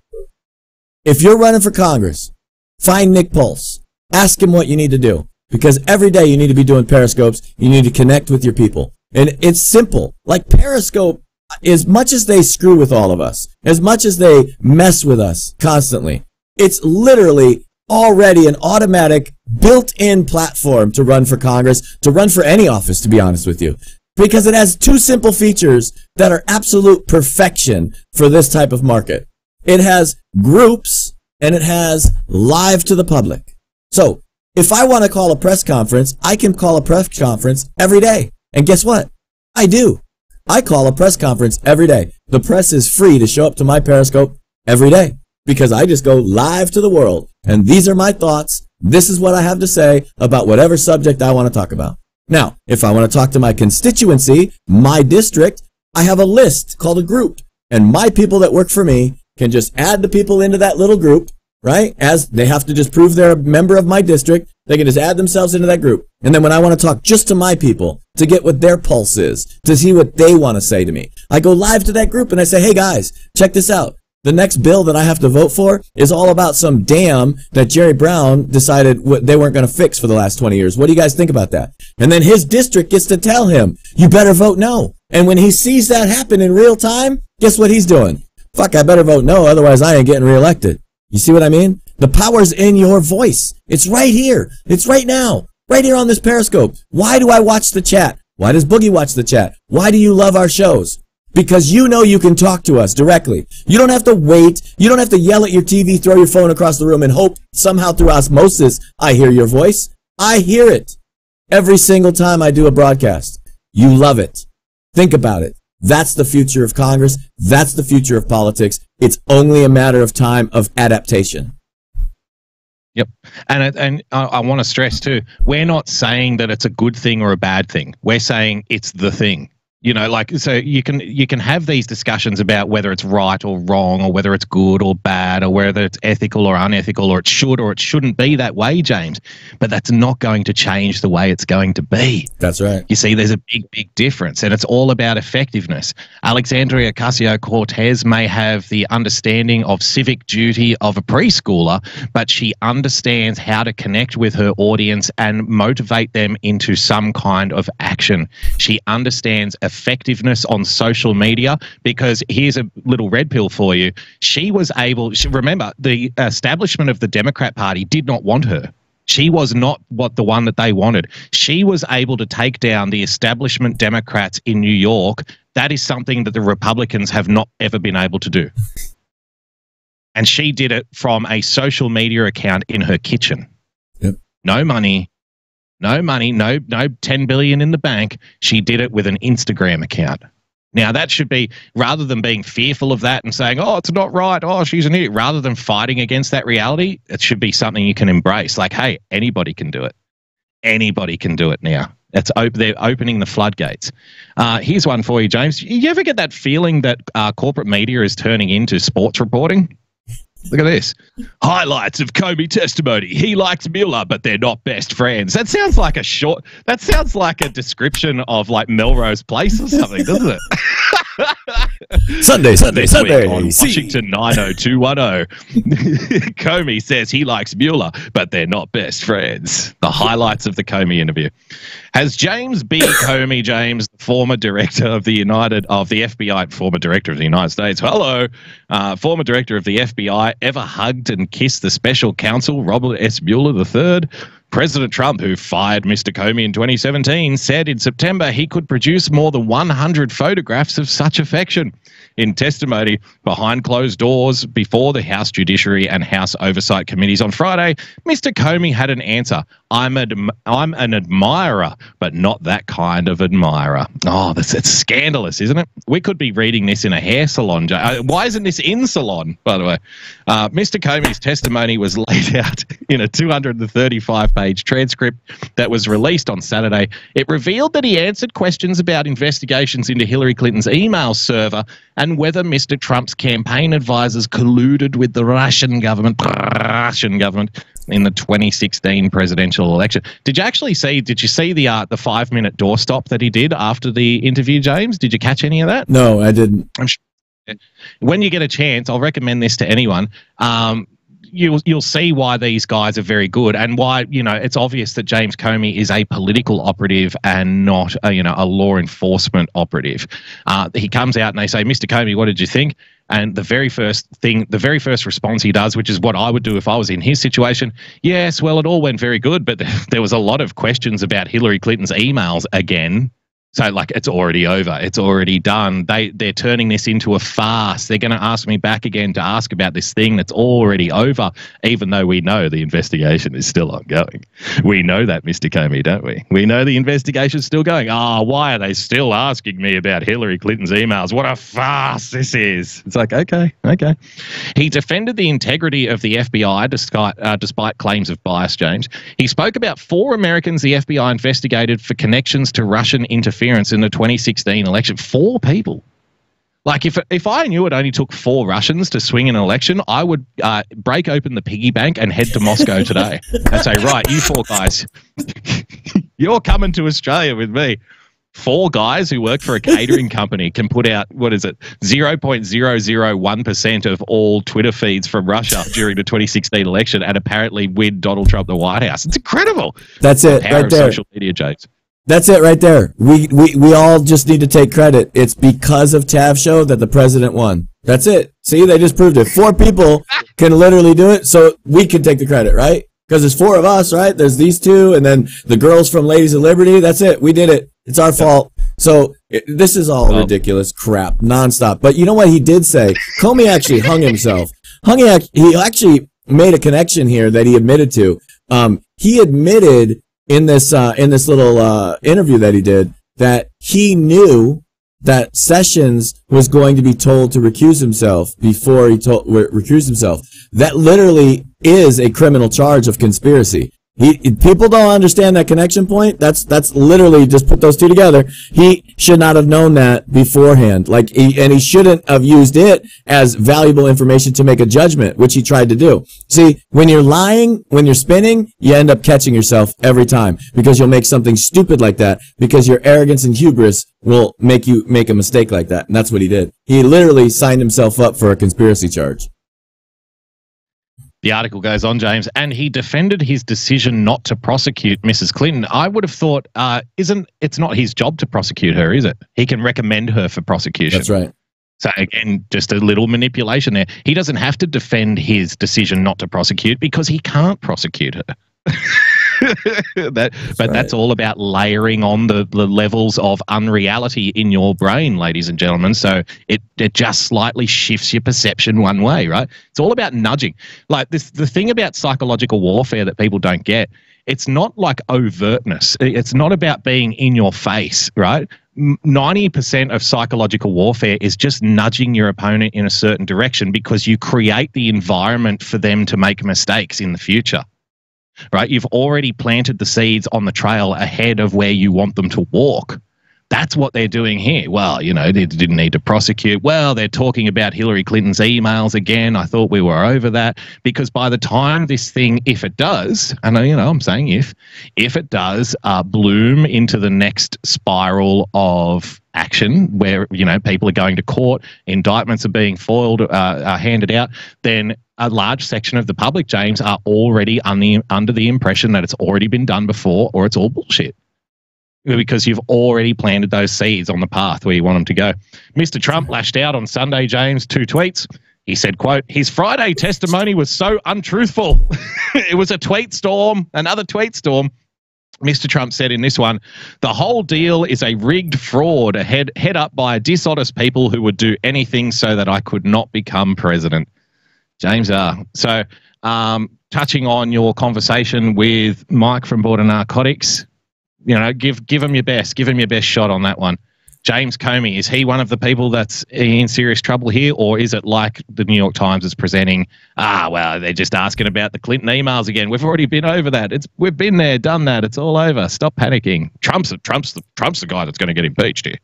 If you're running for Congress, find Nick Pulse. Ask him what you need to do. Because every day you need to be doing Periscopes. You need to connect with your people. And it's simple. Like Periscope, as much as they screw with all of us, as much as they mess with us constantly, it's literally already an automatic built-in platform to run for Congress, to run for any office, to be honest with you. Because it has two simple features that are absolute perfection for this type of market. It has groups and it has live to the public. So if I want to call a press conference, I can call a press conference every day. And guess what? I do. I call a press conference every day. The press is free to show up to my Periscope every day because I just go live to the world. And these are my thoughts. This is what I have to say about whatever subject I want to talk about. Now, if I want to talk to my constituency, my district, I have a list called a group. And my people that work for me can just add the people into that little group, right? As they have to just prove they're a member of my district, they can just add themselves into that group. And then when I want to talk just to my people, to get what their pulse is, to see what they want to say to me, I go live to that group and I say, hey guys, check this out. The next bill that I have to vote for is all about some dam that Jerry Brown decided they weren't going to fix for the last 20 years. What do you guys think about that? And then his district gets to tell him, you better vote no. And when he sees that happen in real time, guess what he's doing? Fuck, I better vote no, otherwise I ain't getting reelected. You see what I mean? The power's in your voice. It's right here. It's right now. Right here on this Periscope. Why do I watch the chat? Why does Boogie watch the chat? Why do you love our shows? Because you know you can talk to us directly. You don't have to wait. You don't have to yell at your TV, throw your phone across the room, and hope somehow through osmosis I hear your voice. I hear it every single time I do a broadcast. You love it. Think about it. That's the future of Congress. That's the future of politics. It's only a matter of time of adaptation. Yep. And I want to stress too, we're not saying that it's a good thing or a bad thing. We're saying it's the thing. You know, like, so you can have these discussions about whether it's right or wrong, or whether it's good or bad, or whether it's ethical or unethical, or it should or it shouldn't be that way, James. But that's not going to change the way it's going to be. That's right. You see, there's a big difference, and it's all about effectiveness. Alexandria Ocasio-Cortez may have the understanding of civic duty of a preschooler, but she understands how to connect with her audience and motivate them into some kind of action. She understands effectiveness on social media, because here's a little red pill for you. She was able, remember, the establishment of the Democrat Party did not want her. She was not the one that they wanted. She was able to take down the establishment Democrats in New York. That is something that the Republicans have not ever been able to do. And she did it from a social media account in her kitchen. Yep. No money, no 10 billion in the bank. She did it with an Instagram account. Now that should be, rather than being fearful of that and saying, oh, it's not right, oh, she's an idiot, rather than fighting against that reality, it should be something you can embrace. Like, hey, anybody can do it. Anybody can do it now. They're opening the floodgates. Here's one for you, James. You ever get that feeling that corporate media is turning into sports reporting? Look at this. Highlights of Comey testimony. He likes Mueller, but they're not best friends. That sounds like a description of like Melrose Place or something, doesn't it? Sunday on Washington 90210. Comey says he likes Mueller, but they're not best friends. The highlights of the Comey interview. Has James B. Comey, James, former director of the FBI, former director of the United States, former director of the FBI, ever hugged and kissed the special counsel Robert S. Mueller III? President Trump, who fired Mr. Comey in 2017, said in September he could produce more than 100 photographs of such affection. In testimony behind closed doors before the House Judiciary and House Oversight Committees on Friday, Mr. Comey had an answer. I'm an admirer, but not that kind of admirer. Oh, it's scandalous, isn't it? We could be reading this in a hair salon. Why isn't this in salon, by the way? Mr. Comey's testimony was laid out in a 235-page transcript that was released on Saturday. It revealed that he answered questions about investigations into Hillary Clinton's email server and whether Mr. Trump's campaign advisors colluded with the Russian government in the 2016 presidential election. Did you see the 5-minute doorstop that he did after the interview, James? Did you catch any of that? No, I didn't. I'm sure. When you get a chance, I'll recommend this to anyone. You'll see why these guys are very good and why, it's obvious that James Comey is a political operative and not a law enforcement operative. He comes out and they say, Mr. Comey, what did you think? And the very first response he does, which is what I would do if I was in his situation, yes, well, it all went very good, but there was a lot of questions about Hillary Clinton's emails again. So, it's already over. It's already done. They're turning this into a farce. They're going to ask me back again to ask about this thing that's already over, even though we know the investigation is still ongoing. We know that, Mr. Comey, don't we? We know the investigation's still going. Why are they still asking me about Hillary Clinton's emails? What a farce this is. It's okay. He defended the integrity of the FBI despite claims of bias, James. He spoke about 4 Americans the FBI investigated for connections to Russian interference in the 2016 election. 4 people. If I knew it only took 4 Russians to swing an election, I would break open the piggy bank and head to Moscow today and say, right, you 4 guys, you're coming to Australia with me. 4 guys who work for a catering company can put out, 0.001% of all Twitter feeds from Russia during the 2016 election and apparently win Donald Trump the White House. It's incredible. That's it, the power right of there. social media, James. That's it right there. We all just need to take credit. It's because of Tav Show that the president won. That's it. See, they just proved it. 4 people can literally do it, so we can take the credit, right? Because there's 4 of us, right? There's these 2, and then the girls from Ladies of Liberty. That's it. We did it. It's our fault. So this is all ridiculous crap, nonstop. But you know what he did say? Comey actually hung himself. He actually made a connection here that he admitted to. He admitted in this little interview that he did that he knew that Sessions was going to be told to recuse himself before he recused himself. That literally is a criminal charge of conspiracy. People don't understand that connection point. That's literally just put those 2 together. He should not have known that beforehand. And he shouldn't have used it as valuable information to make a judgment, which he tried to do. See, when you're lying, when you're spinning, you end up catching yourself every time because you'll make something stupid like that because your arrogance and hubris will make you make a mistake like that. And that's what he did. He literally signed himself up for a conspiracy charge. The article goes on, James, and he defended his decision not to prosecute Mrs. Clinton. I would have thought, it's not his job to prosecute her, is it? He can recommend her for prosecution. That's right. So again, just a little manipulation there. He doesn't have to defend his decision not to prosecute because he can't prosecute her. That's all about layering on the levels of unreality in your brain, ladies and gentlemen. So it just slightly shifts your perception one way, right? It's all about nudging. The thing about psychological warfare that people don't get, it's not like overtness. It's not about being in your face, right? 90% of psychological warfare is just nudging your opponent in a certain direction because you create the environment for them to make mistakes in the future. Right? You've already planted the seeds on the trail ahead of where you want them to walk. That's what they're doing here. Well, they didn't need to prosecute. Well, they're talking about Hillary Clinton's emails again. I thought we were over that because by the time this thing, if it does, and I'm saying if it does bloom into the next spiral of action where, people are going to court, indictments are being foiled, handed out, then a large section of the public, James, are already under the impression that it's already been done before or it's all bullshit. Because you've already planted those seeds on the path where you want them to go. Mr. Trump lashed out on Sunday, James, 2 tweets. He said, quote, his Friday testimony was so untruthful. It was a tweet storm, another tweet storm. Mr. Trump said in this one, the whole deal is a rigged fraud, head up by dishonest people who would do anything so that I could not become president. James R. So, touching on your conversation with Mike from Border Narcotics, give him your best. Give him your best shot on that one. James Comey, is he one of the people that's in serious trouble here, or is it like the New York Times is presenting? Well, they're just asking about the Clinton emails again. We've already been over that. We've been there, done that. It's all over. Stop panicking. Trump's the guy that's going to get impeached here.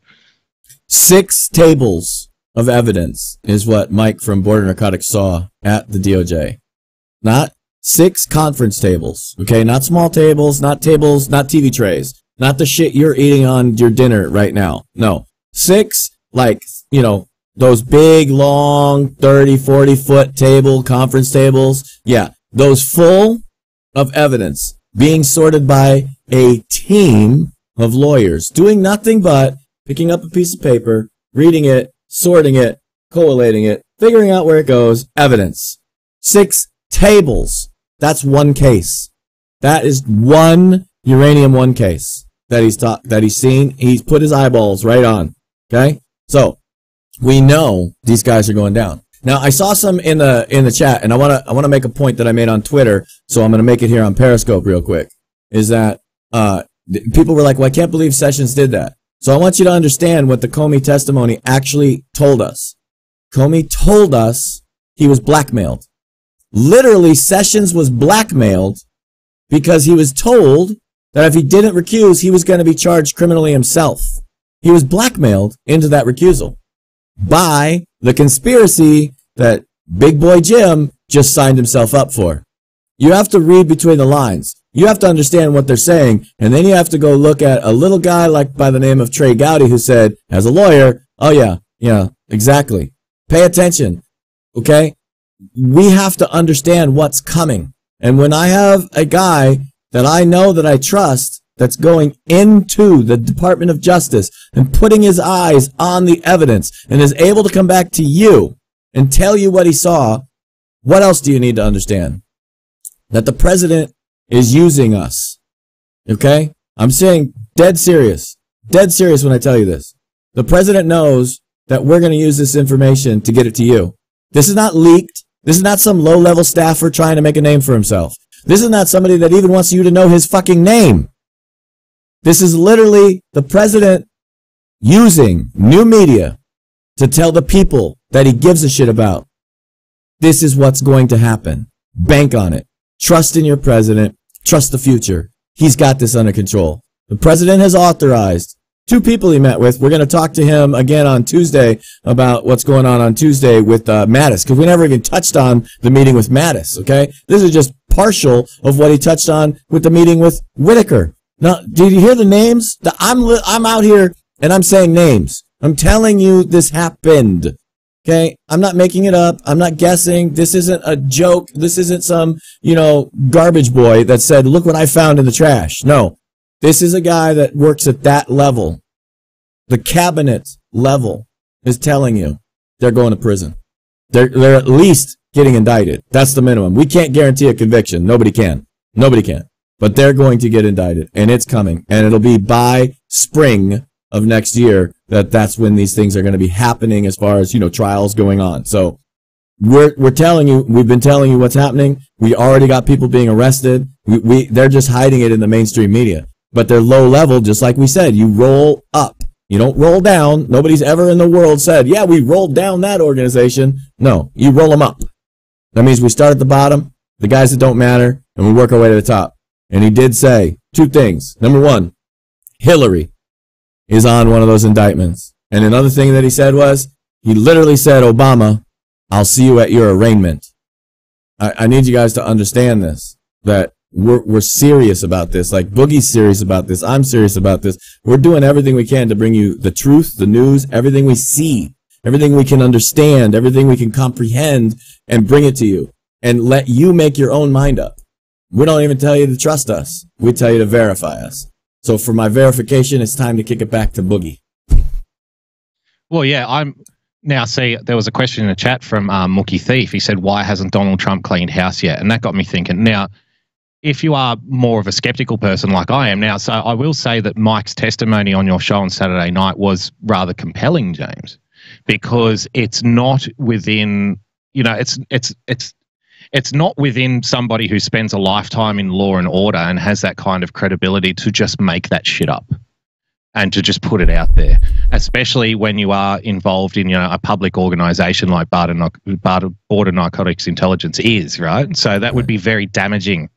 6 tables of evidence is what Mike from Border Narcotics saw at the DOJ. Not 6 conference tables. Okay, not small tables, not TV trays. Not the shit you're eating on your dinner right now. No. 6, those big, long, 30, 40-foot conference tables. Yeah. Those full of evidence being sorted by a team of lawyers doing nothing but picking up a piece of paper, reading it, sorting it, collating it, figuring out where it goes, evidence. 6 tables. That's one case. That is one uranium 1 case that he's seen. He's put his eyeballs right on. Okay? So we know these guys are going down. Now I saw some in the chat, and I wanna make a point that I made on Twitter, so I'm gonna make it here on Periscope real quick. Is that people were like, well, I can't believe Sessions did that. So I want you to understand what the Comey testimony actually told us. Comey told us he was blackmailed. Literally, Sessions was blackmailed because he was told that if he didn't recuse, he was going to be charged criminally himself. He was blackmailed into that recusal by the conspiracy that Big Boy Jim just signed himself up for. You have to read between the lines. You have to understand what they're saying, and then you have to go look at a little guy like by the name of Trey Gowdy who said, as a lawyer, oh yeah, exactly. Pay attention, okay? We have to understand what's coming. And when I have a guy that I know that I trust that's going into the Department of Justice and putting his eyes on the evidence and is able to come back to you and tell you what he saw, what else do you need to understand? That the president is using us. Okay? I'm saying dead serious when I tell you this. The president knows that we're going to use this information to get it to you. This is not leaked. This is not some low-level staffer trying to make a name for himself. This is not somebody that even wants you to know his fucking name. This is literally the president using new media to tell the people that he gives a shit about. This is what's going to happen. Bank on it. Trust in your president. Trust the future. He's got this under control. The president has authorized 2 people he met with. We're going to talk to him again on Tuesday about what's going on Tuesday with Mattis, because we never even touched on the meeting with Mattis, okay? This is just partial of what he touched on with the meeting with Whitaker. Now, did you hear the names? I'm out here and I'm saying names. I'm telling you this happened. Okay? I'm not making it up. I'm not guessing. This isn't a joke. This isn't some, garbage boy that said, look what I found in the trash. No. This is a guy that works at that level. The cabinet level is telling you they're going to prison. They're at least getting indicted. That's the minimum. We can't guarantee a conviction. Nobody can. Nobody can. But they're going to get indicted, and it's coming. And it'll be by spring of next year that's when these things are going to be happening as far as, trials going on. So we're telling you, we've been telling you what's happening. We already got people being arrested. They're just hiding it in the mainstream media. But they're low level, just like we said. You roll up. You don't roll down. Nobody's ever in the world said, yeah, we rolled down that organization. No, you roll them up. That means we start at the bottom, the guys that don't matter, and we work our way to the top. And he did say 2 things. Number 1, Hillary is on one of those indictments. And another thing that he said was, he literally said, Obama, I'll see you at your arraignment. I need you guys to understand this, that we're serious about this. Like Boogie's serious about this. I'm serious about this. We're doing everything we can to bring you the truth, the news, everything we see, everything we can understand, everything we can comprehend, and bring it to you and let you make your own mind up. We don't even tell you to trust us. We tell you to verify us. So for my verification, it's time to kick it back to Boogie. Well, yeah, Now, see, there was a question in the chat from Mookie Thief. He said, why hasn't Donald Trump cleaned house yet? And that got me thinking. Now, if you are more of a skeptical person like I am now, so I will say that Mike's testimony on your show on Saturday night was rather compelling, James, because it's not within, it's not within somebody who spends a lifetime in law and order and has that kind of credibility to just make that shit up and to just put it out there, especially when you are involved in, a public organization like Border Narcotics Intelligence is, right? So that would be very damaging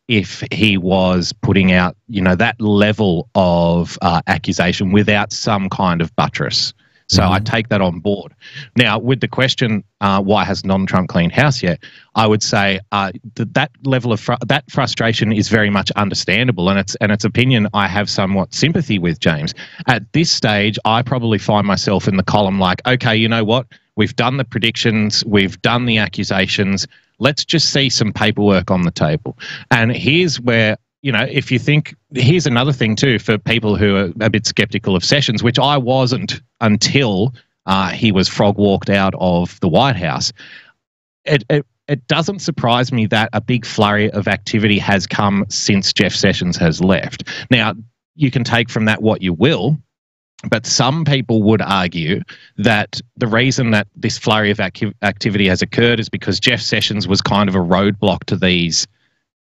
if he was putting out, that level of accusation without some kind of buttress. So I take that on board. Now, with the question, why has Donald Trump cleaned house yet? I would say that level of that frustration is very much understandable, and its opinion I have somewhat sympathy with, James. At this stage, I probably find myself in the column like, okay, you know what? We've done the predictions, we've done the accusations. Let's just see some paperwork on the table. And here's where, if you think, here's another thing too for people who are a bit skeptical of Sessions, which I wasn't until he was frog walked out of the White House. It doesn't surprise me that a big flurry of activity has come since Jeff Sessions has left. Now, you can take from that what you will, but some people would argue that the reason that this flurry of activity has occurred is because Jeff Sessions was kind of a roadblock to these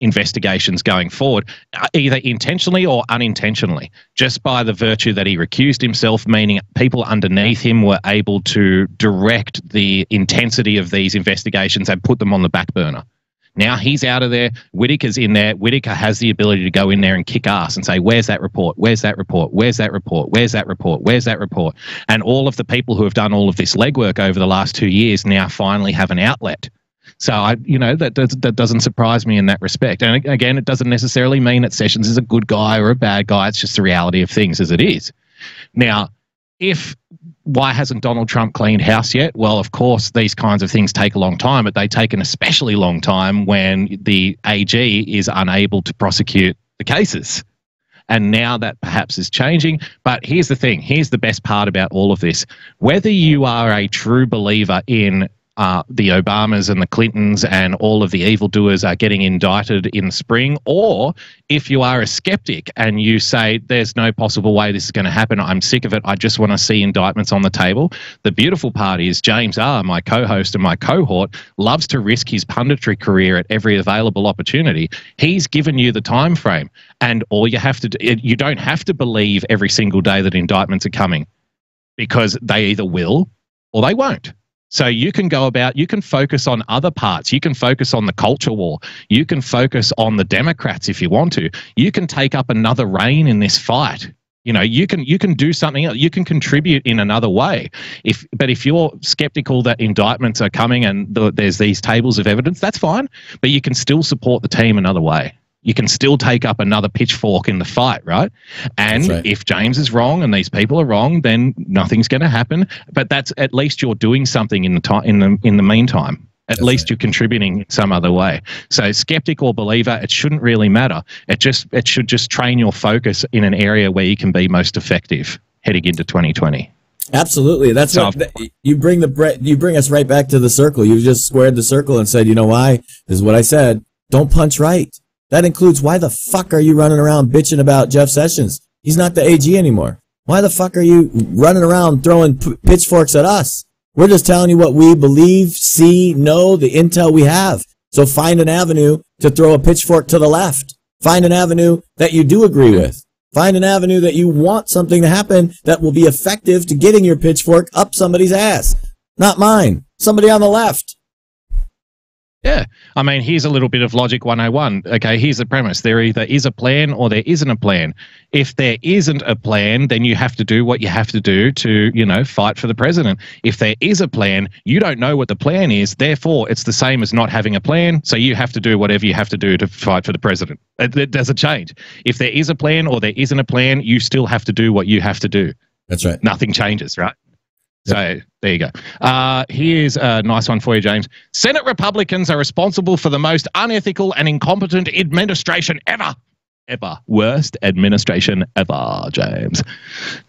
investigations going forward, either intentionally or unintentionally, just by the virtue that he recused himself, meaning people underneath him were able to direct the intensity of these investigations and put them on the back burner. Now he's out of there. Whitaker's in there. Whitaker has the ability to go in there and kick ass and say, where's that report? Where's that report? Where's that report? Where's that report? Where's that report? And all of the people who have done all of this legwork over the last 2 years now finally have an outlet. So, that doesn't surprise me in that respect. And again, it doesn't necessarily mean that Sessions is a good guy or a bad guy. It's just the reality of things as it is. Now, why hasn't Donald Trump cleaned house yet? Well, of course, these kinds of things take a long time, but they take an especially long time when the AG is unable to prosecute the cases. And now that perhaps is changing. But here's the thing. Here's the best part about all of this. Whether you are a true believer in the Obamas and the Clintons and all of the evildoers are getting indicted in the spring, or if you are a skeptic and you say there's no possible way this is going to happen, I'm sick of it, I just want to see indictments on the table. The beautiful part is James R., my co-host and my cohort, loves to risk his punditry career at every available opportunity. He's given you the time frame, and all you have to do, you don't have to believe every single day that indictments are coming, because they either will or they won't. So you can go about, you can focus on other parts. You can focus on the culture war. You can focus on the Democrats if you want to. You can take up another reign in this fight. You can do something else. You can contribute in another way. But if you're skeptical that indictments are coming and there's these tables of evidence, that's fine. But you can still support the team another way. You can still take up another pitchfork in the fight, right? And right. If James is wrong and these people are wrong, then nothing's going to happen. But that's at least you're doing something in the meantime. At least you're contributing in some other way. So skeptic or believer, it shouldn't really matter. It should just train your focus in an area where you can be most effective heading into 2020. Absolutely. That's so what you bring us right back to the circle. You just squared the circle and said, you know why? This is what I said. Don't punch right. That includes, why the fuck are you running around bitching about Jeff Sessions? He's not the AG anymore. Why the fuck are you running around throwing pitchforks at us? We're just telling you what we believe, see, know, the intel we have. So find an avenue to throw a pitchfork to the left. Find an avenue that you do agree with. Find an avenue that you want something to happen that will be effective to getting your pitchfork up somebody's ass. Not mine. Somebody on the left. Yeah. I mean, here's a little bit of logic 101. Okay, here's the premise. There either is a plan or there isn't a plan. If there isn't a plan, then you have to do what you have to do to, fight for the president. If there is a plan, you don't know what the plan is. Therefore, it's the same as not having a plan. So you have to do whatever you have to do to fight for the president. It doesn't change. If there is a plan or there isn't a plan, you still have to do what you have to do. That's right. Nothing changes, right? So there you go. Here's a nice one for you, James. Senate Republicans are responsible for the most unethical and incompetent administration ever. ever. Worst administration ever, James.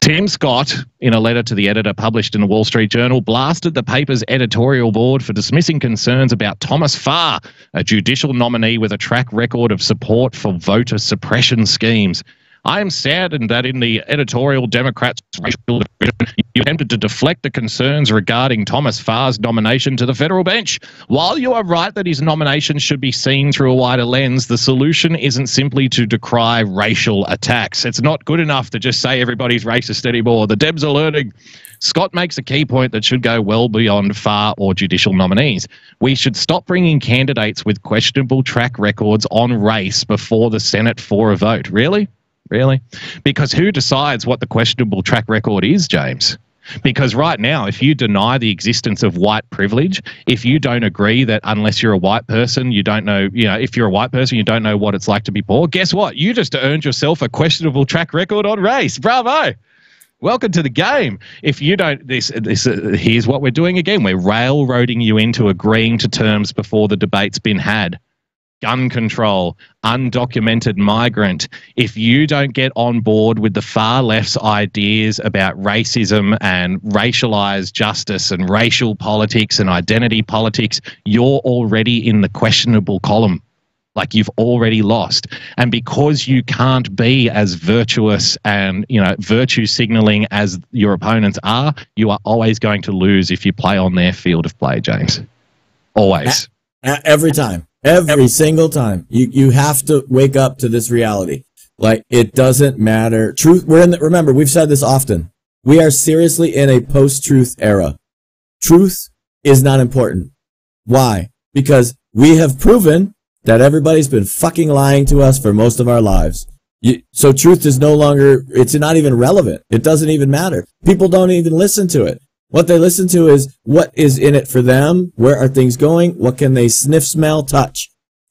Tim Scott, in a letter to the editor published in the Wall Street Journal, blasted the paper's editorial board for dismissing concerns about Thomas Farr, a judicial nominee with a track record of support for voter suppression schemes. I am saddened that in the editorial Democrats' racial division, you attempted to deflect the concerns regarding Thomas Farr's nomination to the federal bench. While you are right that his nomination should be seen through a wider lens, the solution isn't simply to decry racial attacks. It's not good enough to just say everybody's racist anymore. The Debs are learning. Scott makes a key point that should go well beyond Farr or judicial nominees. We should stop bringing candidates with questionable track records on race before the Senate for a vote. Really? Really? Because who decides what the questionable track record is, James? Because right now, if you deny the existence of white privilege, if you don't agree that unless you're a white person, you don't know, if you're a white person, you don't know what it's like to be poor, guess what? You just earned yourself a questionable track record on race. Bravo. Welcome to the game. If you don't, here's what we're doing again. We're railroading you into agreeing to terms before the debate's been had. Gun control, undocumented migrant. If you don't get on board with the far left's ideas about racism and racialized justice and racial politics and identity politics, you're already in the questionable column. Like, you've already lost. And because you can't be as virtuous and, virtue signaling as your opponents are, you are always going to lose if you play on their field of play, James. Always. Every time. Every single time. You have to wake up to this reality. Like, it doesn't matter. Truth, remember, we've said this often. We are seriously in a post-truth era. Truth is not important. Why? Because we have proven that everybody's been fucking lying to us for most of our lives. So truth is no longer, it's not even relevant. It doesn't even matter. People don't even listen to it. What they listen to is what is in it for them, where are things going, what can they sniff, smell, touch.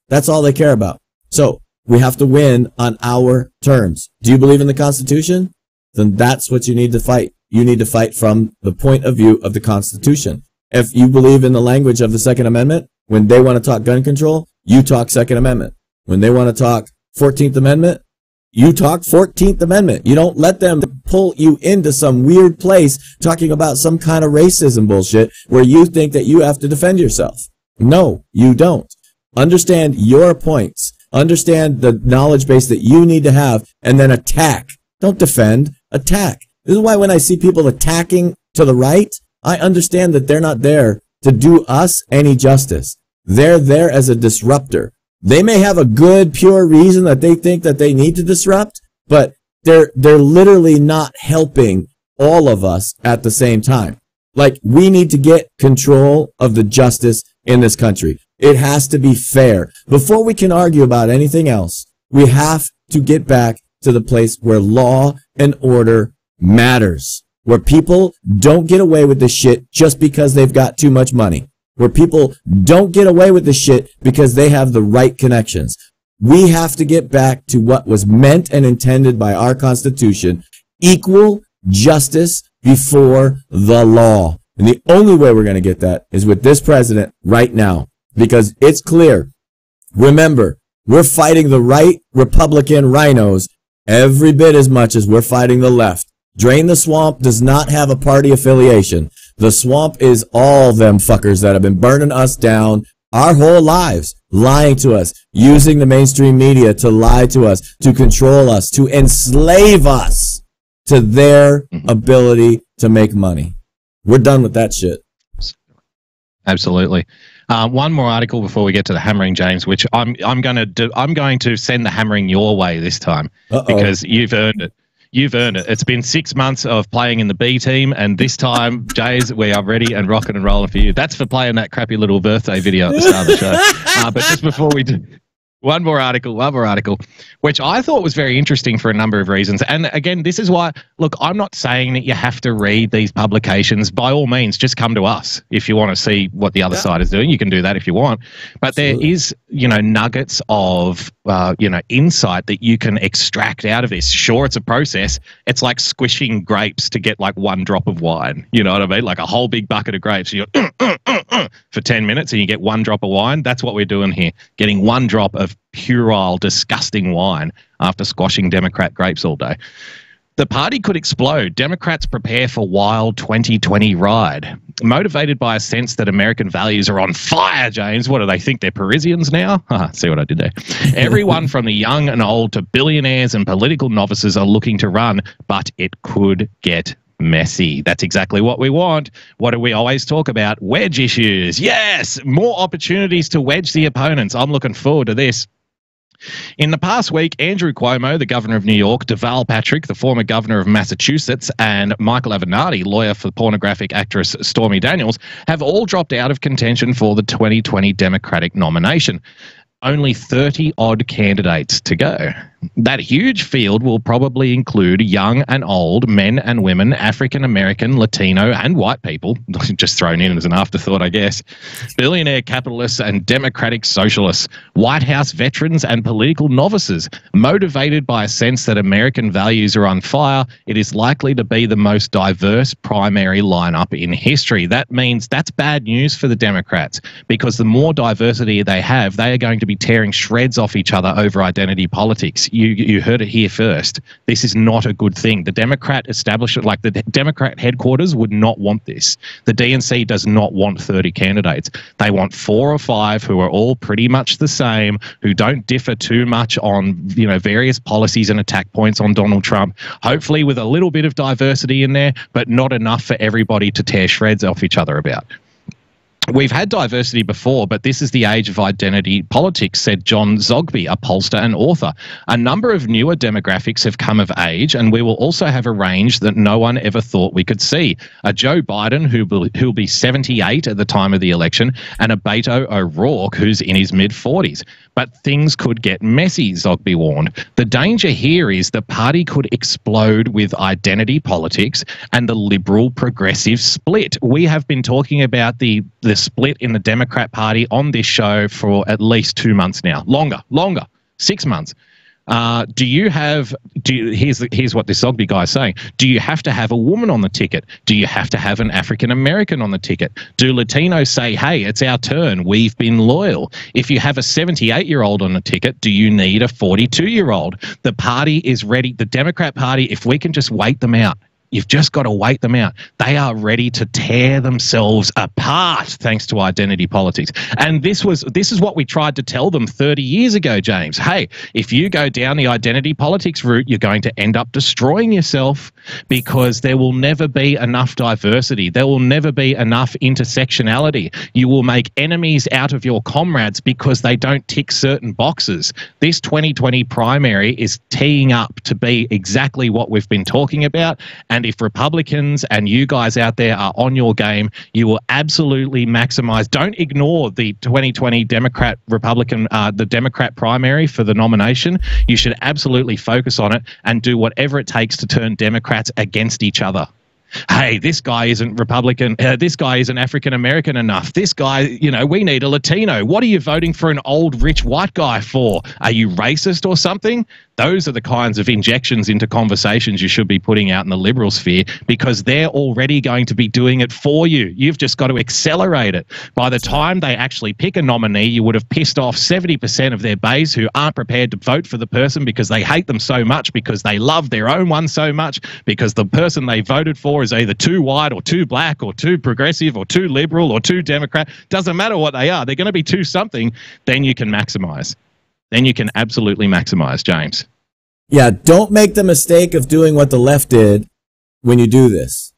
That's all they care about. So we have to win on our terms. Do you believe in the Constitution? Then that's what you need to fight. You need to fight from the point of view of the Constitution. If you believe in the language of the Second Amendment, when they want to talk gun control, you talk Second Amendment. When they want to talk 14th Amendment, you talk 14th Amendment. You don't let them pull you into some weird place talking about some kind of racism bullshit where you think that you have to defend yourself. No, you don't. Understand your points. Understand the knowledge base that you need to have, and then attack. Don't defend, attack. This is why when I see people attacking to the right, I understand that they're not there to do us any justice. They're there as a disruptor. They may have a good, pure reason that they think that they need to disrupt, but they're literally not helping all of us at the same time. Like, we need to get control of the justice in this country. It has to be fair. Before we can argue about anything else, we have to get back to the place where law and order matters, where people don't get away with this shit just because they've got too much money. Where people don't get away with the shit because they have the right connections. We have to get back to what was meant and intended by our Constitution, equal justice before the law. And the only way we're going to get that is with this president right now, because it's clear. Remember, we're fighting the right Republican rhinos every bit as much as we're fighting the left. Drain the Swamp does not have a party affiliation. The swamp is all them fuckers that have been burning us down our whole lives, lying to us, using the mainstream media to lie to us, to control us, to enslave us to their ability to make money. We're done with that shit. Absolutely. One more article before we get to the hammering, James, which I'm going to send the hammering your way this time. Because you've earned it. You've earned it. It's been 6 months of playing in the B team, and this time, Jays, we are ready and rocking and rolling for you. That's for playing that crappy little birthday video at the start of the show. But just before we do, one more article, which I thought was very interesting for a number of reasons. And again, this is why, look, I'm not saying that you have to read these publications. By all means, just come to us if you want to see what the other side is doing. You can do that if you want. But Absolutely. There is, nuggets of, insight that you can extract out of this. Sure, it's a process. It's like squishing grapes to get like one drop of wine. You know what I mean? Like a whole big bucket of grapes. You go, for 10 minutes and you get one drop of wine. That's what we're doing here. Getting one drop of of puerile, disgusting wine after squashing Democrat grapes all day. The party could explode. Democrats prepare for wild 2020 ride. Motivated by a sense that American values are on fire, James. What do they think? They're Parisians now? See what I did there. Everyone from the young and old to billionaires and political novices are looking to run, but it could get messy. That's exactly what we want. What do we always talk about? Wedge issues. Yes, more opportunities to wedge the opponents. I'm looking forward to this. In the past week, Andrew Cuomo, the governor of New York, Deval Patrick, the former governor of Massachusetts, and Michael Avenatti, lawyer for pornographic actress Stormy Daniels, have all dropped out of contention for the 2020 Democratic nomination. Only 30-odd candidates to go. That huge field will probably include young and old, men and women, African-American, Latino, and white people, just thrown in as an afterthought, I guess, billionaire capitalists and democratic socialists, White House veterans and political novices. Motivated by a sense that American values are on fire, it is likely to be the most diverse primary lineup in history. That means that's bad news for the Democrats, because the more diversity they have, they are going to be tearing shreds off each other over identity politics. You heard it here first. This is not a good thing. The Democrat establishment, like the Democrat headquarters, would not want this. The DNC does not want 30 candidates. They want 4 or 5 who are all pretty much the same, who don't differ too much on, various policies and attack points on Donald Trump. Hopefully with a little bit of diversity in there, but not enough for everybody to tear shreds off each other about. We've had diversity before, but this is the age of identity politics, said John Zogby, a pollster and author. A number of newer demographics have come of age, and we will also have a range that no one ever thought we could see. A Joe Biden, who'll be 78 at the time of the election, and a Beto O'Rourke, who's in his mid-40s. But things could get messy, Zogby warned. The danger here is the party could explode with identity politics and the liberal-progressive split. We have been talking about the split in the Democrat Party on this show for at least 2 months now. Longer, 6 months. Here's what this Zogby guy is saying. Do you have to have a woman on the ticket? Do you have to have an African-American on the ticket? Do Latinos say, hey, it's our turn, we've been loyal? If you have a 78-year-old on the ticket, do you need a 42-year-old? The party is ready. The Democrat Party, if we can just wait them out, you've just got to wait them out. They are ready to tear themselves apart thanks to identity politics. And this is what we tried to tell them 30 years ago, James. Hey, if you go down the identity politics route, you're going to end up destroying yourself, because there will never be enough diversity. There will never be enough intersectionality. You will make enemies out of your comrades because they don't tick certain boxes. This 2020 primary is teeing up to be exactly what we've been talking about. And if Republicans and you guys out there are on your game, you will absolutely maximize. Don't ignore the 2020 Democrat-Republican, the Democrat primary for the nomination. You should absolutely focus on it and do whatever it takes to turn Democrats against each other. Hey, this guy isn't Republican. This guy isn't African-American enough. This guy, we need a Latino. What are you voting for an old, rich white guy for? Are you racist or something? Those are the kinds of injections into conversations you should be putting out in the liberal sphere, because they're already going to be doing it for you. You've just got to accelerate it. By the time they actually pick a nominee, you would have pissed off 70% of their base who aren't prepared to vote for the person because they hate them so much, because they love their own one so much, because the person they voted for is either too white or too black or too progressive or too liberal or too Democrat. Doesn't matter what they are. They're going to be too something. Then you can maximize. Then you can absolutely maximize, James. Yeah, don't make the mistake of doing what the left did when you do this.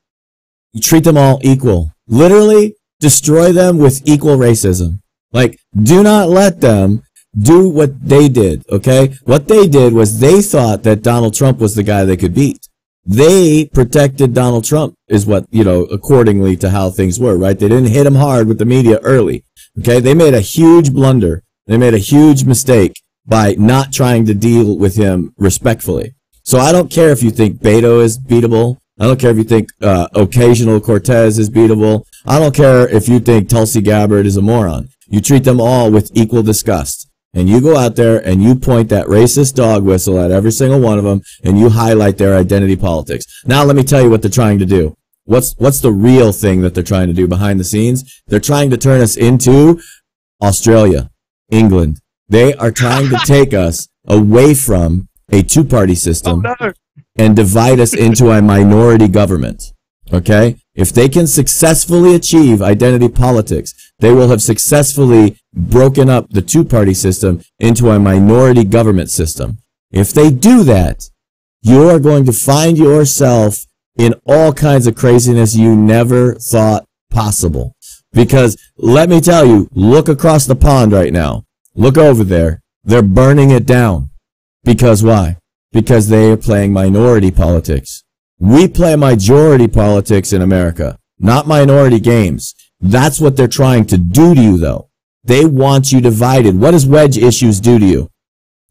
You treat them all equal. Literally destroy them with equal racism. Like, do not let them do what they did, okay? What they did was they thought that Donald Trump was the guy they could beat. They protected Donald Trump, is what, accordingly to how things were, right? They didn't hit him hard with the media early, okay? They made a huge blunder. They made a huge mistake by not trying to deal with him respectfully. So I don't care if you think Beto is beatable. I don't care if you think occasional Cortez is beatable. I don't care if you think Tulsi Gabbard is a moron. You treat them all with equal disgust. And you go out there and you point that racist dog whistle at every single one of them, and you highlight their identity politics. Now let me tell you what they're trying to do. What's the real thing that they're trying to do behind the scenes? They're trying to turn us into Australia, England. They are trying to take us away from a two-party system and divide us into a minority government. Okay? If they can successfully achieve identity politics, they will have successfully broken up the two-party system into a minority government system. If they do that, you are going to find yourself in all kinds of craziness you never thought possible. Because let me tell you, look across the pond right now. Look over there. They're burning it down. Because why? Because they are playing minority politics. We play majority politics in America, not minority games. That's what they're trying to do to you, though. They want you divided. What does wedge issues do to you?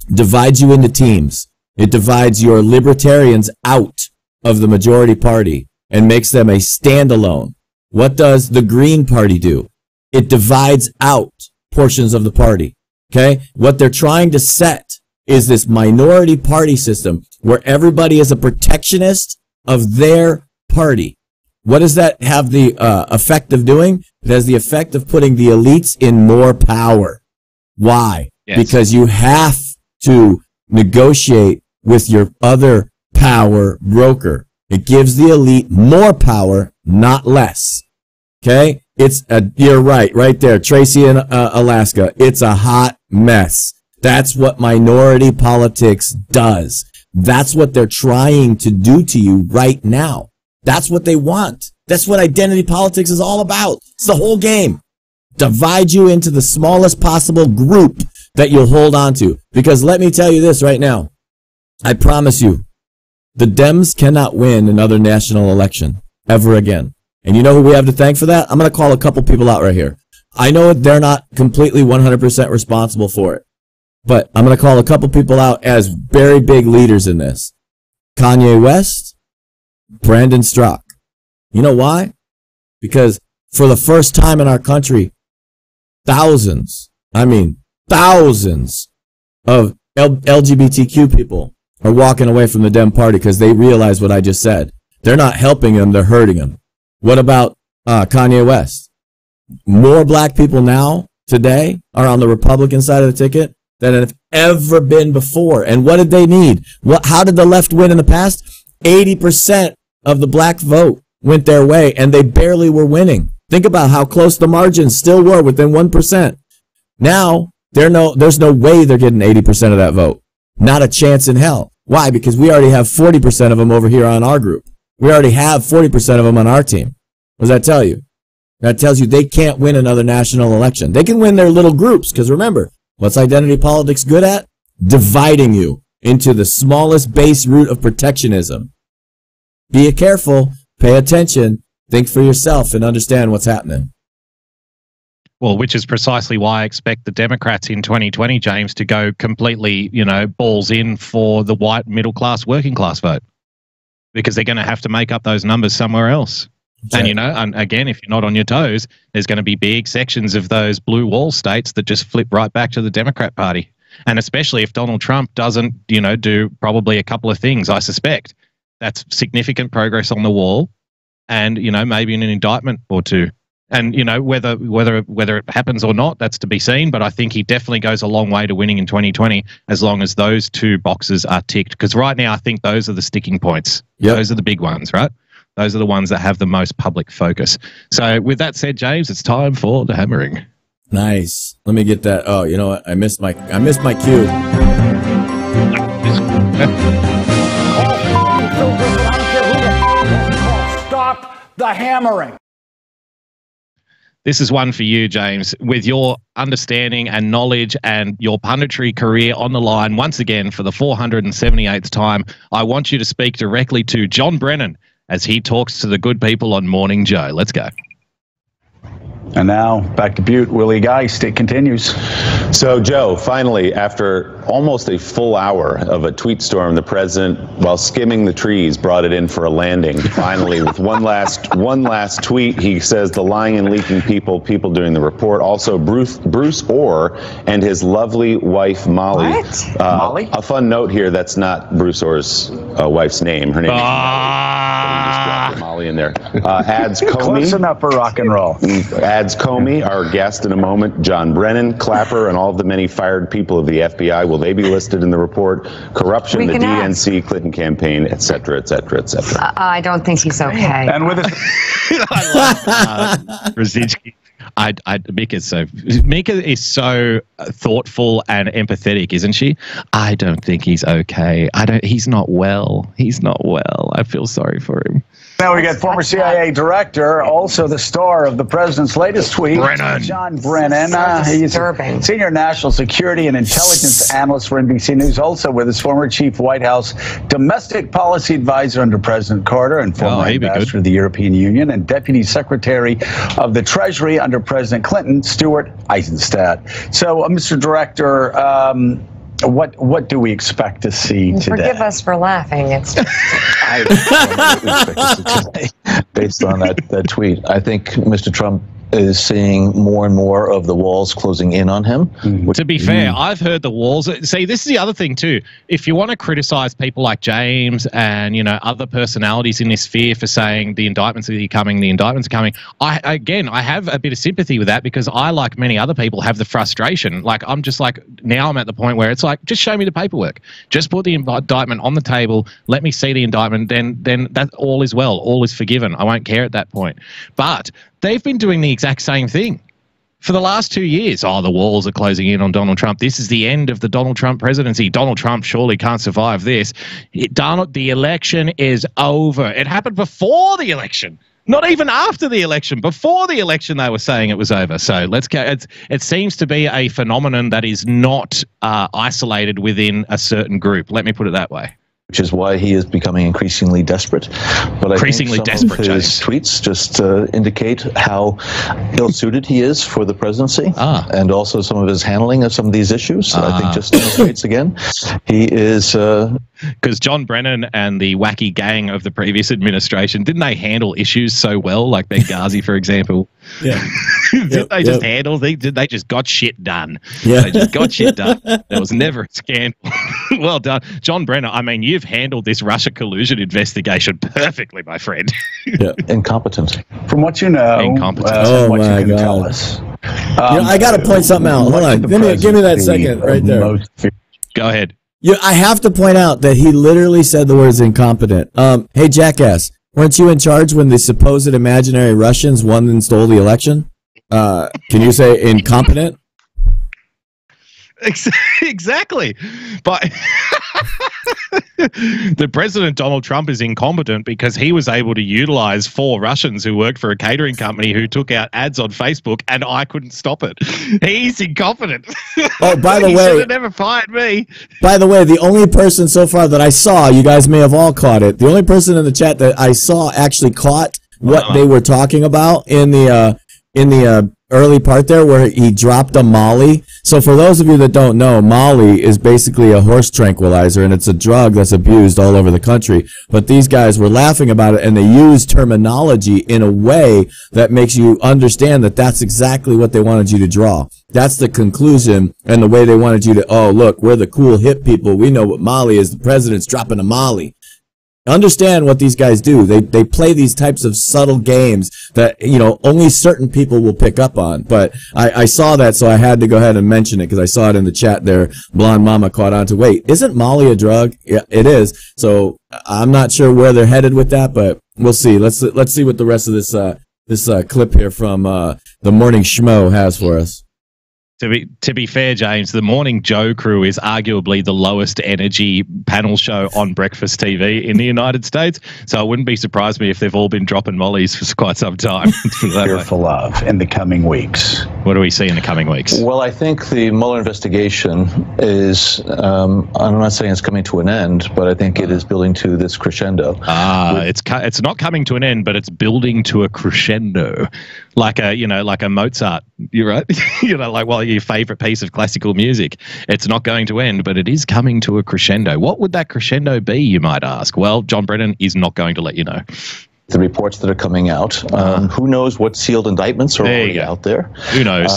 Divides you into teams. It divides your libertarians out of the majority party and makes them a standalone. What does the Green Party do? It divides out portions of the party. Okay? What they're trying to set is this minority party system where everybody is a protectionist of their party. What does that have the effect of doing? It has the effect of putting the elites in more power. Why? Yes. Because you have to negotiate with your other power broker. It gives the elite more power, not less. Okay? You're right there. Tracy in Alaska. It's a hot mess. That's what minority politics does. That's what they're trying to do to you right now. That's what they want. That's what identity politics is all about. It's the whole game. Divide you into the smallest possible group that you'll hold on to. Because let me tell you this right now. I promise you, the Dems cannot win another national election ever again. And you know who we have to thank for that? I'm going to call a couple people out right here. I know they're not completely 100% responsible for it. But I'm going to call a couple people out as very big leaders in this. Kanye West, Brandon Strzok. You know why? Because for the first time in our country, thousands of LGBTQ people are walking away from the Dem Party because they realize what I just said. They're not helping them, they're hurting them. What about Kanye West? More black people now, today, are on the Republican side of the ticket than have ever been before. And what did they need? How did the left win in the past? 80% of the black vote went their way, and they barely were winning. Think about how close the margins still were, within 1%. Now, there's no way they're getting 80% of that vote. Not a chance in hell. Why? Because we already have 40% of them over here on our group. We already have 40% of them on our team. What does that tell you? That tells you they can't win another national election. They can win their little groups, because remember, what's identity politics good at? Dividing you into the smallest base root of protectionism. Be careful, pay attention, think for yourself, and understand what's happening. Well, which is precisely why I expect the Democrats in 2020, James, to go completely, balls in for the white middle class, working class vote, because they're going to have to make up those numbers somewhere else. Right. And again, if you're not on your toes, there's going to be big sections of those blue wall states that just flip right back to the Democrat Party. And especially if Donald Trump doesn't, do probably a couple of things, I suspect. That's significant progress on the wall and, maybe an indictment or two. And, whether it happens or not, that's to be seen. But I think he definitely goes a long way to winning in 2020 as long as those two boxes are ticked. Because right now, I think those are the sticking points. Yep. Those are the big ones, right? Those are the ones that have the most public focus. So with that said, James, it's time for the hammering. Nice. Let me get that. Oh, you know what? I missed my cue. Stop the hammering. This is one for you, James. With your understanding and knowledge and your punditry career on the line, once again, for the 478th time, I want you to speak directly to John Brennan as he talks to the good people on Morning Joe. Let's go. And now back to Butte. Willie Geist. It continues. So, Joe, finally, after almost a full hour of a tweet storm, the president, while skimming the trees, brought it in for a landing. Finally, with one last tweet, he says the lying and leaking people doing the report. Also, Bruce Orr and his lovely wife, Molly. What? Molly? A fun note here, that's not Bruce Orr's wife's name. Her name is Molly. Molly in there. Adds Comey. Close enough for rock and roll. Adds Comey, our guest in a moment, John Brennan, Clapper, and all of the many fired people of the FBI. Will they be listed in the report? Corruption, the DNC, Clinton campaign, et cetera, et cetera, et cetera. I don't think he's okay. And with I love Brzezinski. Mika is so thoughtful and empathetic, isn't she? I don't think he's okay. He's not well. He's not well. I feel sorry for him. Now we got former CIA director, also the star of the president's latest tweet, John Brennan. He's a senior national security and intelligence analyst for NBC News. Also with his former chief White House domestic policy advisor under President Carter and former ambassador to the European Union and deputy secretary of the Treasury under President Clinton, Stuart Eisenstadt. So, Mr. Director, what do we expect to see today? Forgive us for laughing. It's based on that tweet. I think Mr. Trump is seeing more and more of the walls closing in on him. To be fair, I've heard the walls. See, this is the other thing too. If you want to criticize people like James and other personalities in this sphere for saying the indictments are coming, I have a bit of sympathy with that, because I, like many other people, have the frustration. Like, I'm at the point where it's like, just show me the paperwork. Just put the indictment on the table. Let me see the indictment. Then that all is well. All is forgiven. I won't care at that point. But they've been doing the exact same thing for the last 2 years. Oh, the walls are closing in on Donald Trump. This is the end of the Donald Trump presidency. Donald Trump surely can't survive this. The election is over. It happened before the election. Not even after the election. Before the election, they were saying it was over. So let's go. It seems to be a phenomenon that is not isolated within a certain group. Let me put it that way. Which is why he is becoming increasingly desperate. But I think some of his tweets just indicate how ill-suited he is for the presidency, and also some of his handling of some of these issues. I think just demonstrates again he is. Because John Brennan and the wacky gang of the previous administration, didn't they handle issues so well, like Benghazi, for example? Yeah. Did they just handle? They just got shit done. Yeah. They just got shit done. There was never a scandal. Well done, John Brennan. I mean, you've handled this Russia collusion investigation perfectly, my friend. Yeah, incompetent. From what you know, incompetent. Oh my God! Tell us. I got to point something out. Hold on, give me that second right there. Go ahead. Yeah, I have to point out that he literally said the words incompetent. Hey, jackass, weren't you in charge when the supposed imaginary Russians won and stole the election? Can you say incompetent? Exactly. But the president, Donald Trump, is incompetent because he was able to utilize 4 Russians who worked for a catering company who took out ads on Facebook, and I couldn't stop it. He's incompetent. Oh, by the he way, should have never fired me. By the way, the only person so far that I saw, you guys may have all caught it, the only person in the chat that I saw actually caught what they were talking about in the early part there where he dropped a Molly. So for those of you that don't know, Molly is basically a horse tranquilizer, and it's a drug that's abused all over the country. But these guys were laughing about it, and they use terminology in a way that makes you understand that that's exactly what they wanted you to draw. That's the conclusion, and the way they wanted you to, oh, look, we're the cool hip people. We know what Molly is. The president's dropping a Molly. Understand what these guys do. They play these types of subtle games that, only certain people will pick up on. But I saw that, so I had to go ahead and mention it because I saw it in the chat there. Blonde Mama caught on to, wait, isn't Molly a drug? Yeah, it is. So I'm not sure where they're headed with that, but we'll see. Let's see what the rest of this clip here from the Morning Schmo has for us. To be fair, James, the Morning Joe crew is arguably the lowest energy panel show on breakfast TV in the United States. So it wouldn't be surprised me if they've all been dropping mollies for quite some time. Fearful of in the coming weeks. What do we see in the coming weeks? Well, I think the Mueller investigation is, I'm not saying it's coming to an end, but I think it is building to this crescendo. It's not coming to an end, but it's building to a crescendo. Like a Mozart, you're right. Like your favorite piece of classical music. It's not going to end, but it is coming to a crescendo. What would that crescendo be, you might ask? Well, John Brennan is not going to let you know. the reports that are coming out. Who knows what sealed indictments are already out there? Who knows?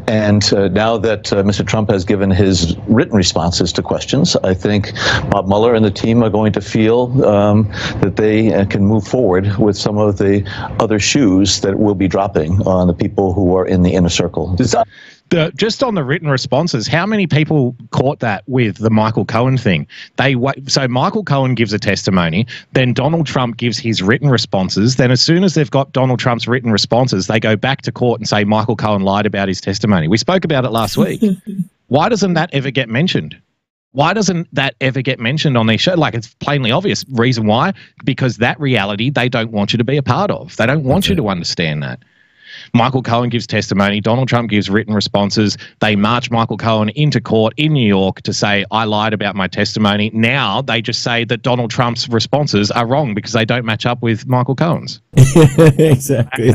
And now that Mr. Trump has given his written responses to questions, I think Bob Mueller and the team are going to feel that they can move forward with some of the other shoes that will be dropping on the people who are in the inner circle. Just on the written responses, how many people caught that with the Michael Cohen thing? So Michael Cohen gives a testimony, then Donald Trump gives his written responses. Then as soon as they've got Donald Trump's written responses, they go back to court and say Michael Cohen lied about his testimony. We spoke about it last week. Why doesn't that ever get mentioned? Why doesn't that ever get mentioned on their show? Like, it's plainly obvious. Reason why? Because that reality they don't want you to be a part of. They don't want you to understand that. Michael Cohen gives testimony. Donald Trump gives written responses. They march Michael Cohen into court in New York to say, I lied about my testimony. Now they just say that Donald Trump's responses are wrong because they don't match up with Michael Cohen's. Exactly.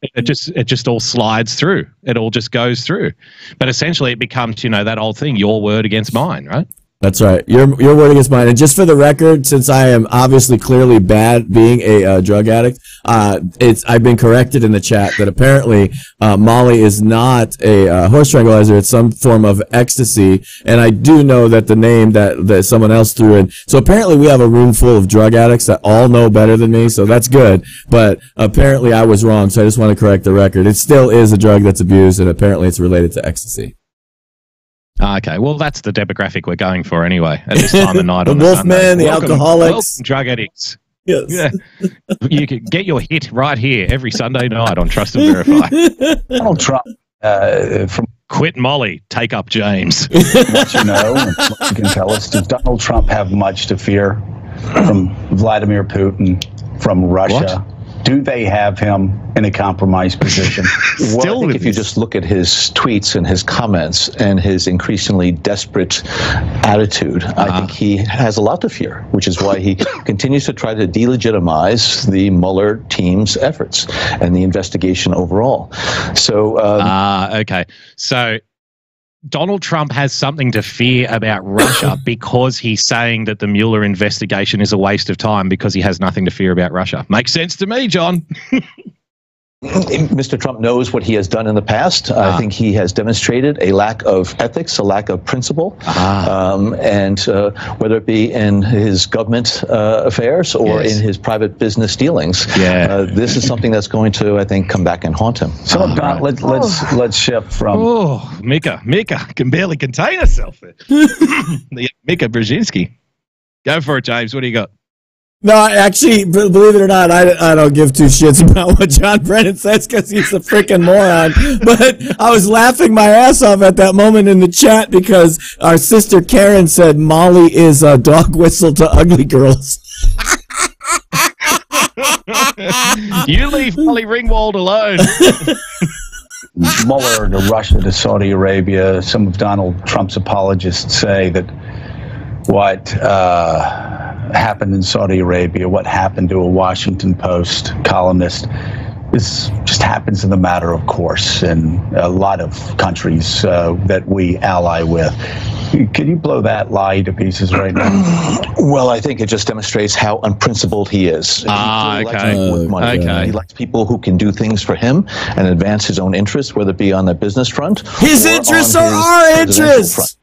It just all slides through. It all just goes through. But essentially it becomes, that old thing, your word against mine, right? That's right. Your word against mine. And just for the record, since I am obviously clearly bad being a drug addict, I've been corrected in the chat that apparently Molly is not a horse tranquilizer. It's some form of ecstasy. And I do know that the name that someone else threw in. So apparently we have a room full of drug addicts that all know better than me. So that's good. But apparently I was wrong. So I just want to correct the record. It still is a drug that's abused, and apparently it's related to ecstasy. Okay, well, that's the demographic we're going for anyway at this time of night. The on Wolfmen, the alcoholics. Welcome, drug addicts. Yes. Yeah. You can get your hit right here every Sunday night on Trust and Verify. Donald Trump, from Quit Molly, take up James. what you know, and what you can tell us, does Donald Trump have much to fear from Vladimir Putin, from Russia? What? Do they have him in a compromised position? Well, I think if you just look at his tweets and his comments and his increasingly desperate attitude, I think he has a lot to fear, which is why he continues to try to delegitimize the Mueller team's efforts and the investigation overall. So, okay. So Donald Trump has something to fear about Russia because he's saying that the Mueller investigation is a waste of time because he has nothing to fear about Russia. Makes sense to me, John. Mr. Trump knows what he has done in the past. I think he has demonstrated a lack of ethics, a lack of principle, and whether it be in his government affairs or in his private business dealings, this is something that's going to, I think, come back and haunt him. So, Don, let's shift from. Oh, Mika can barely contain herself. Mika Brzezinski. Go for it, James. What do you got? No, actually, believe it or not, I don't give two shits about what John Brennan says because he's a freaking moron. But I was laughing my ass off at that moment in the chat because our sister Karen said Molly is a dog whistle to ugly girls. You leave Molly Ringwald alone. Mueller to Russia to Saudi Arabia. Some of Donald Trump's apologists say that what happened in Saudi Arabia, what happened to a Washington Post columnist, this just happens in the matter of course in a lot of countries that we ally with. Can you blow that lie to pieces right now? Well, I think it just demonstrates how unprincipled he is. He likes people who can do things for him and advance his own interests, whether it be on the business front. His interests are our interests.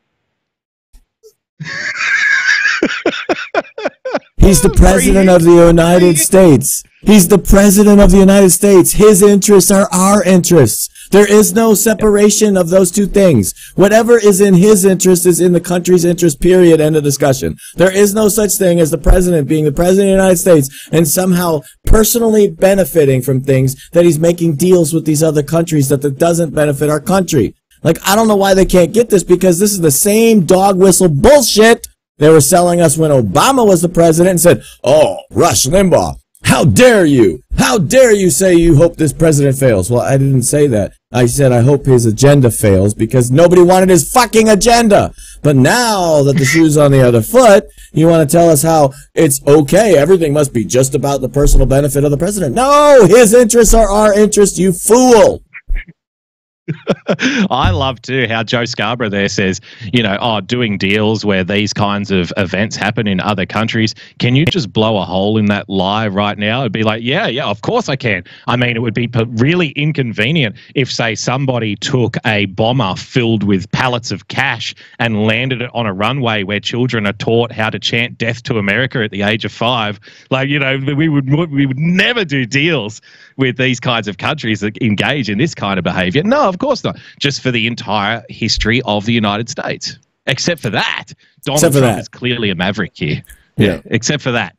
He's the president of the United States. He's the president of the United States. His interests are our interests. There is no separation of those two things. Whatever is in his interest is in the country's interest, period, end of discussion. There is no such thing as the president being the president of the United States and somehow personally benefiting from things that he's making deals with these other countries that doesn't benefit our country. Like, I don't know why they can't get this, because this is the same dog whistle bullshit they were selling us when Obama was the president and said, oh, Rush Limbaugh, how dare you? How dare you say you hope this president fails? Well, I didn't say that. I said I hope his agenda fails because nobody wanted his fucking agenda. But now that the shoe's on the other foot, you want to tell us how it's okay, everything must be just about the personal benefit of the president. No, his interests are our interests, you fool. I love too how Joe Scarborough there says, doing deals where these kinds of events happen in other countries. Can you just blow a hole in that lie right now? It'd be like, yeah, of course I can. I mean, it would be really inconvenient if, say, somebody took a bomber filled with pallets of cash and landed it on a runway where children are taught how to chant "Death to America" at the age of 5. Like, we would never do deals with these kinds of countries that engage in this kind of behavior. No, of course not. Just for the entire history of the United States. Except for that. Donald Trump is clearly a maverick here. Yeah. Except for that.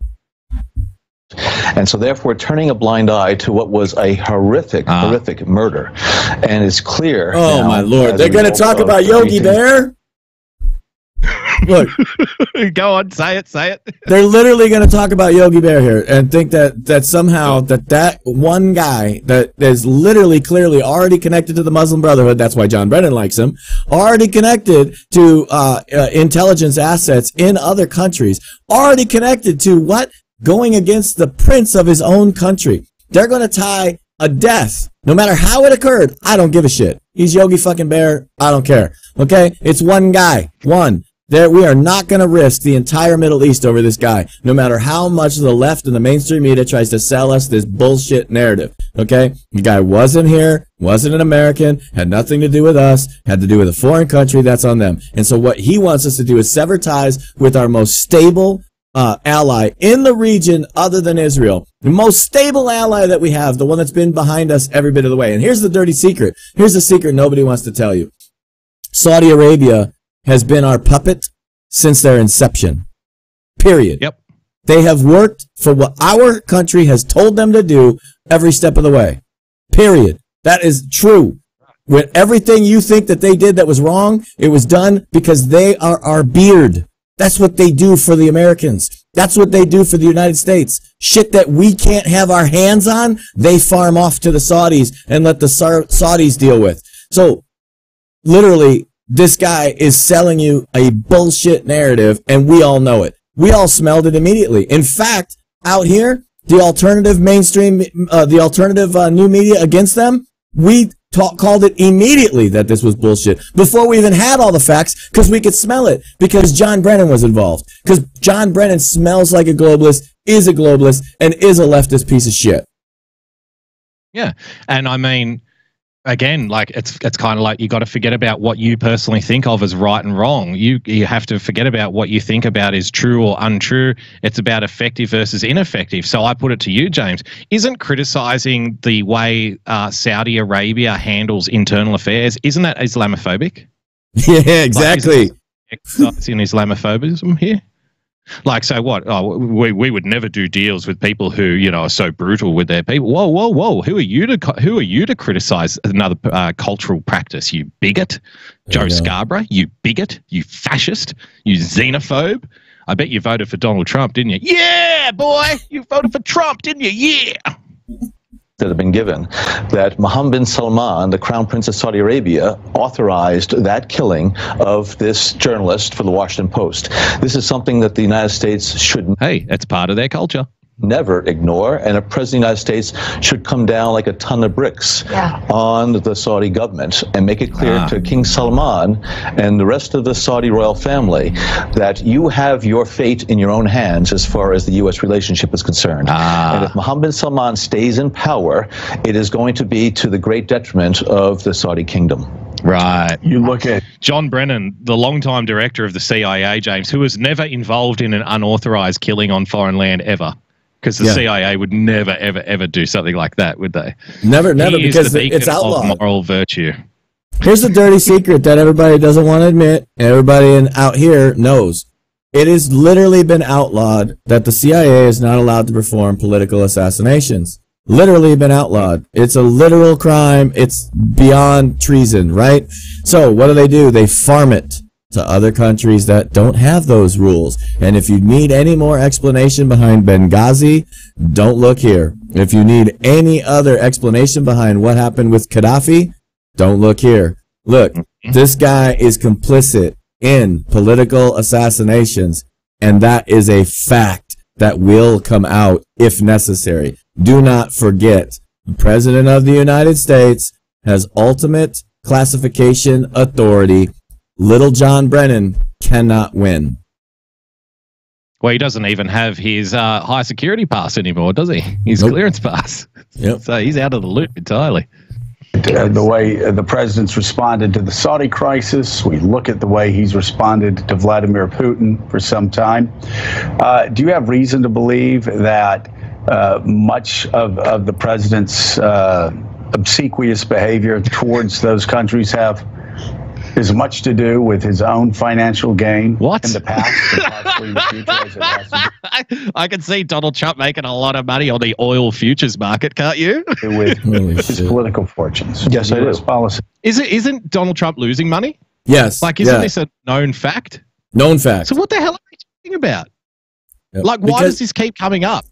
And so therefore turning a blind eye to what was a horrific murder. And it's clear. Oh, my Lord. They're going to talk about Yogi Bear? Look, go on, say it. They're literally going to talk about Yogi Bear here and think that somehow that one guy that is literally clearly already connected to the Muslim Brotherhood, that's why John Brennan likes him, already connected to intelligence assets in other countries, already connected to what? Going against the prince of his own country. They're going to tie a death, no matter how it occurred. I don't give a shit. He's Yogi fucking Bear. I don't care. Okay? It's one guy. One. We are not going to risk the entire Middle East over this guy, no matter how much the left and the mainstream media tries to sell us this bullshit narrative. Okay? The guy wasn't here, wasn't an American, had nothing to do with us, had to do with a foreign country. That's on them. And so what he wants us to do is sever ties with our most stable ally in the region other than Israel. The most stable ally that we have, the one that's been behind us every bit of the way. And here's the dirty secret. Here's the secret nobody wants to tell you. Saudi Arabia has been our puppet since their inception. Period. Yep. They have worked for what our country has told them to do every step of the way. Period. That is true. When everything you think that they did that was wrong, it was done because they are our beard. That's what they do for the Americans. That's what they do for the United States. Shit that we can't have our hands on, they farm off to the Saudis and let the Saudis deal with. So, literally, this guy is selling you a bullshit narrative, and we all know it. We all smelled it immediately. In fact, out here, the alternative mainstream, the alternative new media against them, we called it immediately that this was bullshit before we even had all the facts, because we could smell it, because John Brennan was involved, because John Brennan smells like a globalist, is a globalist, and is a leftist piece of shit. Yeah, and I mean, again, like it's kind of like you got to forget about what you personally think of as right and wrong. You have to forget about what you think about is true or untrue. It's about effective versus ineffective. So I put it to you, James, isn't criticizing the way Saudi Arabia handles internal affairs, isn't that Islamophobic? Yeah, exactly. Like, in Islamophobism here? Like, so what? Oh, we would never do deals with people who, are so brutal with their people. Whoa! Who are you to criticize another cultural practice? You bigot, Joe Scarborough. You bigot. You fascist. You xenophobe. I bet you voted for Donald Trump, didn't you? Yeah, boy, you voted for Trump, didn't you? Yeah. That have been given, that Mohammed bin Salman, the Crown Prince of Saudi Arabia, authorized that killing of this journalist for the Washington Post. This is something that the United States should... Hey, it's part of their culture. Never ignore, and a president of the United States should come down like a ton of bricks on the Saudi government and make it clear to King Salman and the rest of the Saudi royal family that you have your fate in your own hands as far as the U.S. relationship is concerned. And if Mohammed bin Salman stays in power, it is going to be to the great detriment of the Saudi kingdom. Right. You look at John Brennan, the longtime director of the CIA, James, who was never involved in an unauthorized killing on foreign land ever. Because the CIA would never, ever, ever do something like that, would they? Never, because it's outlawed. Of moral virtue. Here's the dirty secret that everybody doesn't want to admit, and everybody out here knows. It has literally been outlawed that the CIA is not allowed to perform political assassinations. Literally been outlawed. It's a literal crime. It's beyond treason, right? So what do? They farm it to other countries that don't have those rules. And if you need any more explanation behind Benghazi, don't look here. If you need any other explanation behind what happened with Gaddafi, don't look here. Look, this guy is complicit in political assassinations, and that is a fact that will come out if necessary. Do not forget, the President of the United States has ultimate Classification Authority. Little John Brennan cannot win. Well, he doesn't even have his high security pass anymore, does he? His clearance pass. Yep. So he's out of the loop entirely. The way the president's responded to the Saudi crisis, we look at the way he's responded to Vladimir Putin for some time. Do you have reason to believe that much of the president's obsequious behavior towards those countries have as much to do with his own financial gain in the past and possibly the future as it has to do I can see Donald Trump making a lot of money on the oil futures market, can't you? with his political fortunes? Yes, I do. Policy. Isn't Donald Trump losing money? Yes. Like, isn't this a known fact? Known fact. So what the hell are they talking about? Yep. Like, why does this keep coming up?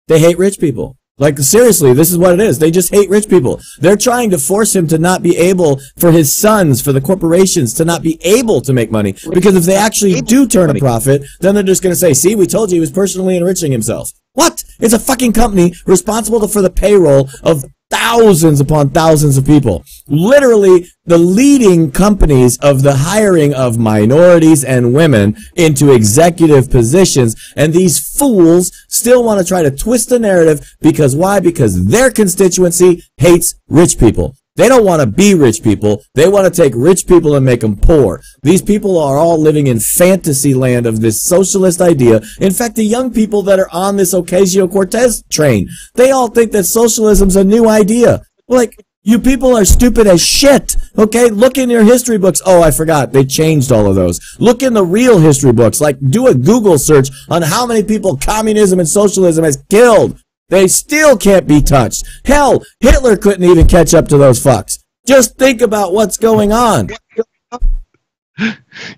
They hate rich people. Like, seriously, this is what it is. They just hate rich people. They're trying to force him to not be able, for his sons, for the corporations, to not be able to make money. Because if they actually do turn a profit, then they're just going to say, see, we told you he was personally enriching himself. What? It's a fucking company responsible for the payroll of thousands upon thousands of people. Literally, the leading companies of the hiring of minorities and women into executive positions. And these fools still want to try to twist the narrative because why? Because their constituency hates rich people. They don't want to be rich people. They want to take rich people and make them poor. These people are all living in fantasy land of this socialist idea. In fact, the young people that are on this Ocasio-Cortez train, they all think that socialism's a new idea. Like, you people are stupid as shit. Okay, look in your history books. Oh, I forgot. They changed all of those. Look in the real history books. Like, do a Google search on how many people communism and socialism has killed. They still can't be touched. Hell, Hitler couldn't even catch up to those fucks. Just think about what's going on.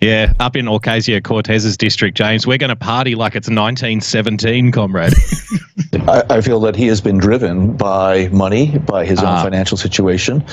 Yeah, up in Ocasio-Cortez's district, James, we're going to party like it's 1917, comrade. I feel that he has been driven by money, by his own financial situation,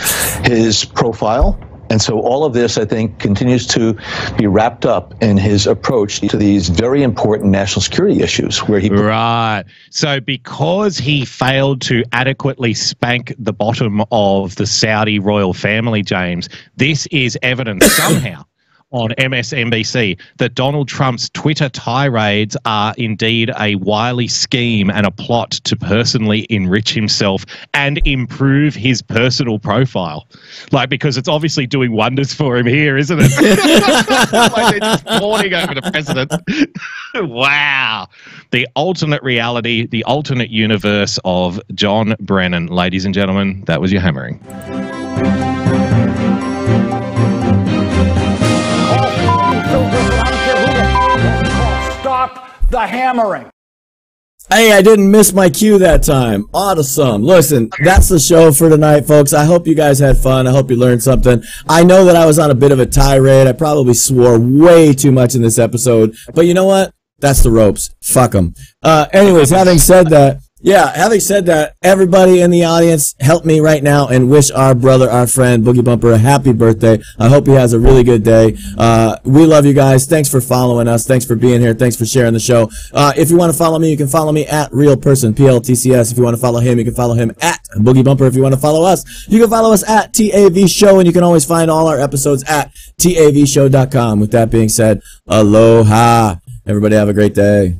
his profile. And so all of this, I think, continues to be wrapped up in his approach to these very important national security issues where he... Right. So because he failed to adequately spank the bottom of the Saudi royal family, James, this is evidence somehow on MSNBC that Donald Trump's Twitter tirades are indeed a wily scheme and a plot to personally enrich himself and improve his personal profile. Like, because it's obviously doing wonders for him here, isn't it? Like they're just fawning over the president. Wow. The alternate reality, the alternate universe of John Brennan. Ladies and gentlemen, that was your hammering. The hammering. Hey, I didn't miss my cue that time. Awesome. Listen, that's the show for tonight, folks. I hope you guys had fun. I hope you learned something. I know that I was on a bit of a tirade. I probably swore way too much in this episode, but you know what? That's the ropes. Fuck them. Anyways, having said that, everybody in the audience, help me right now and wish our brother, our friend, Boogie Bumper, a happy birthday. I hope he has a really good day. We love you guys. Thanks for following us. Thanks for being here. Thanks for sharing the show. If you want to follow me, you can follow me at Real Person, PLTCS. If you want to follow him, you can follow him at Boogie Bumper. If you want to follow us, you can follow us at TAV Show, and you can always find all our episodes at TAVshow.com. With that being said, aloha. Everybody have a great day.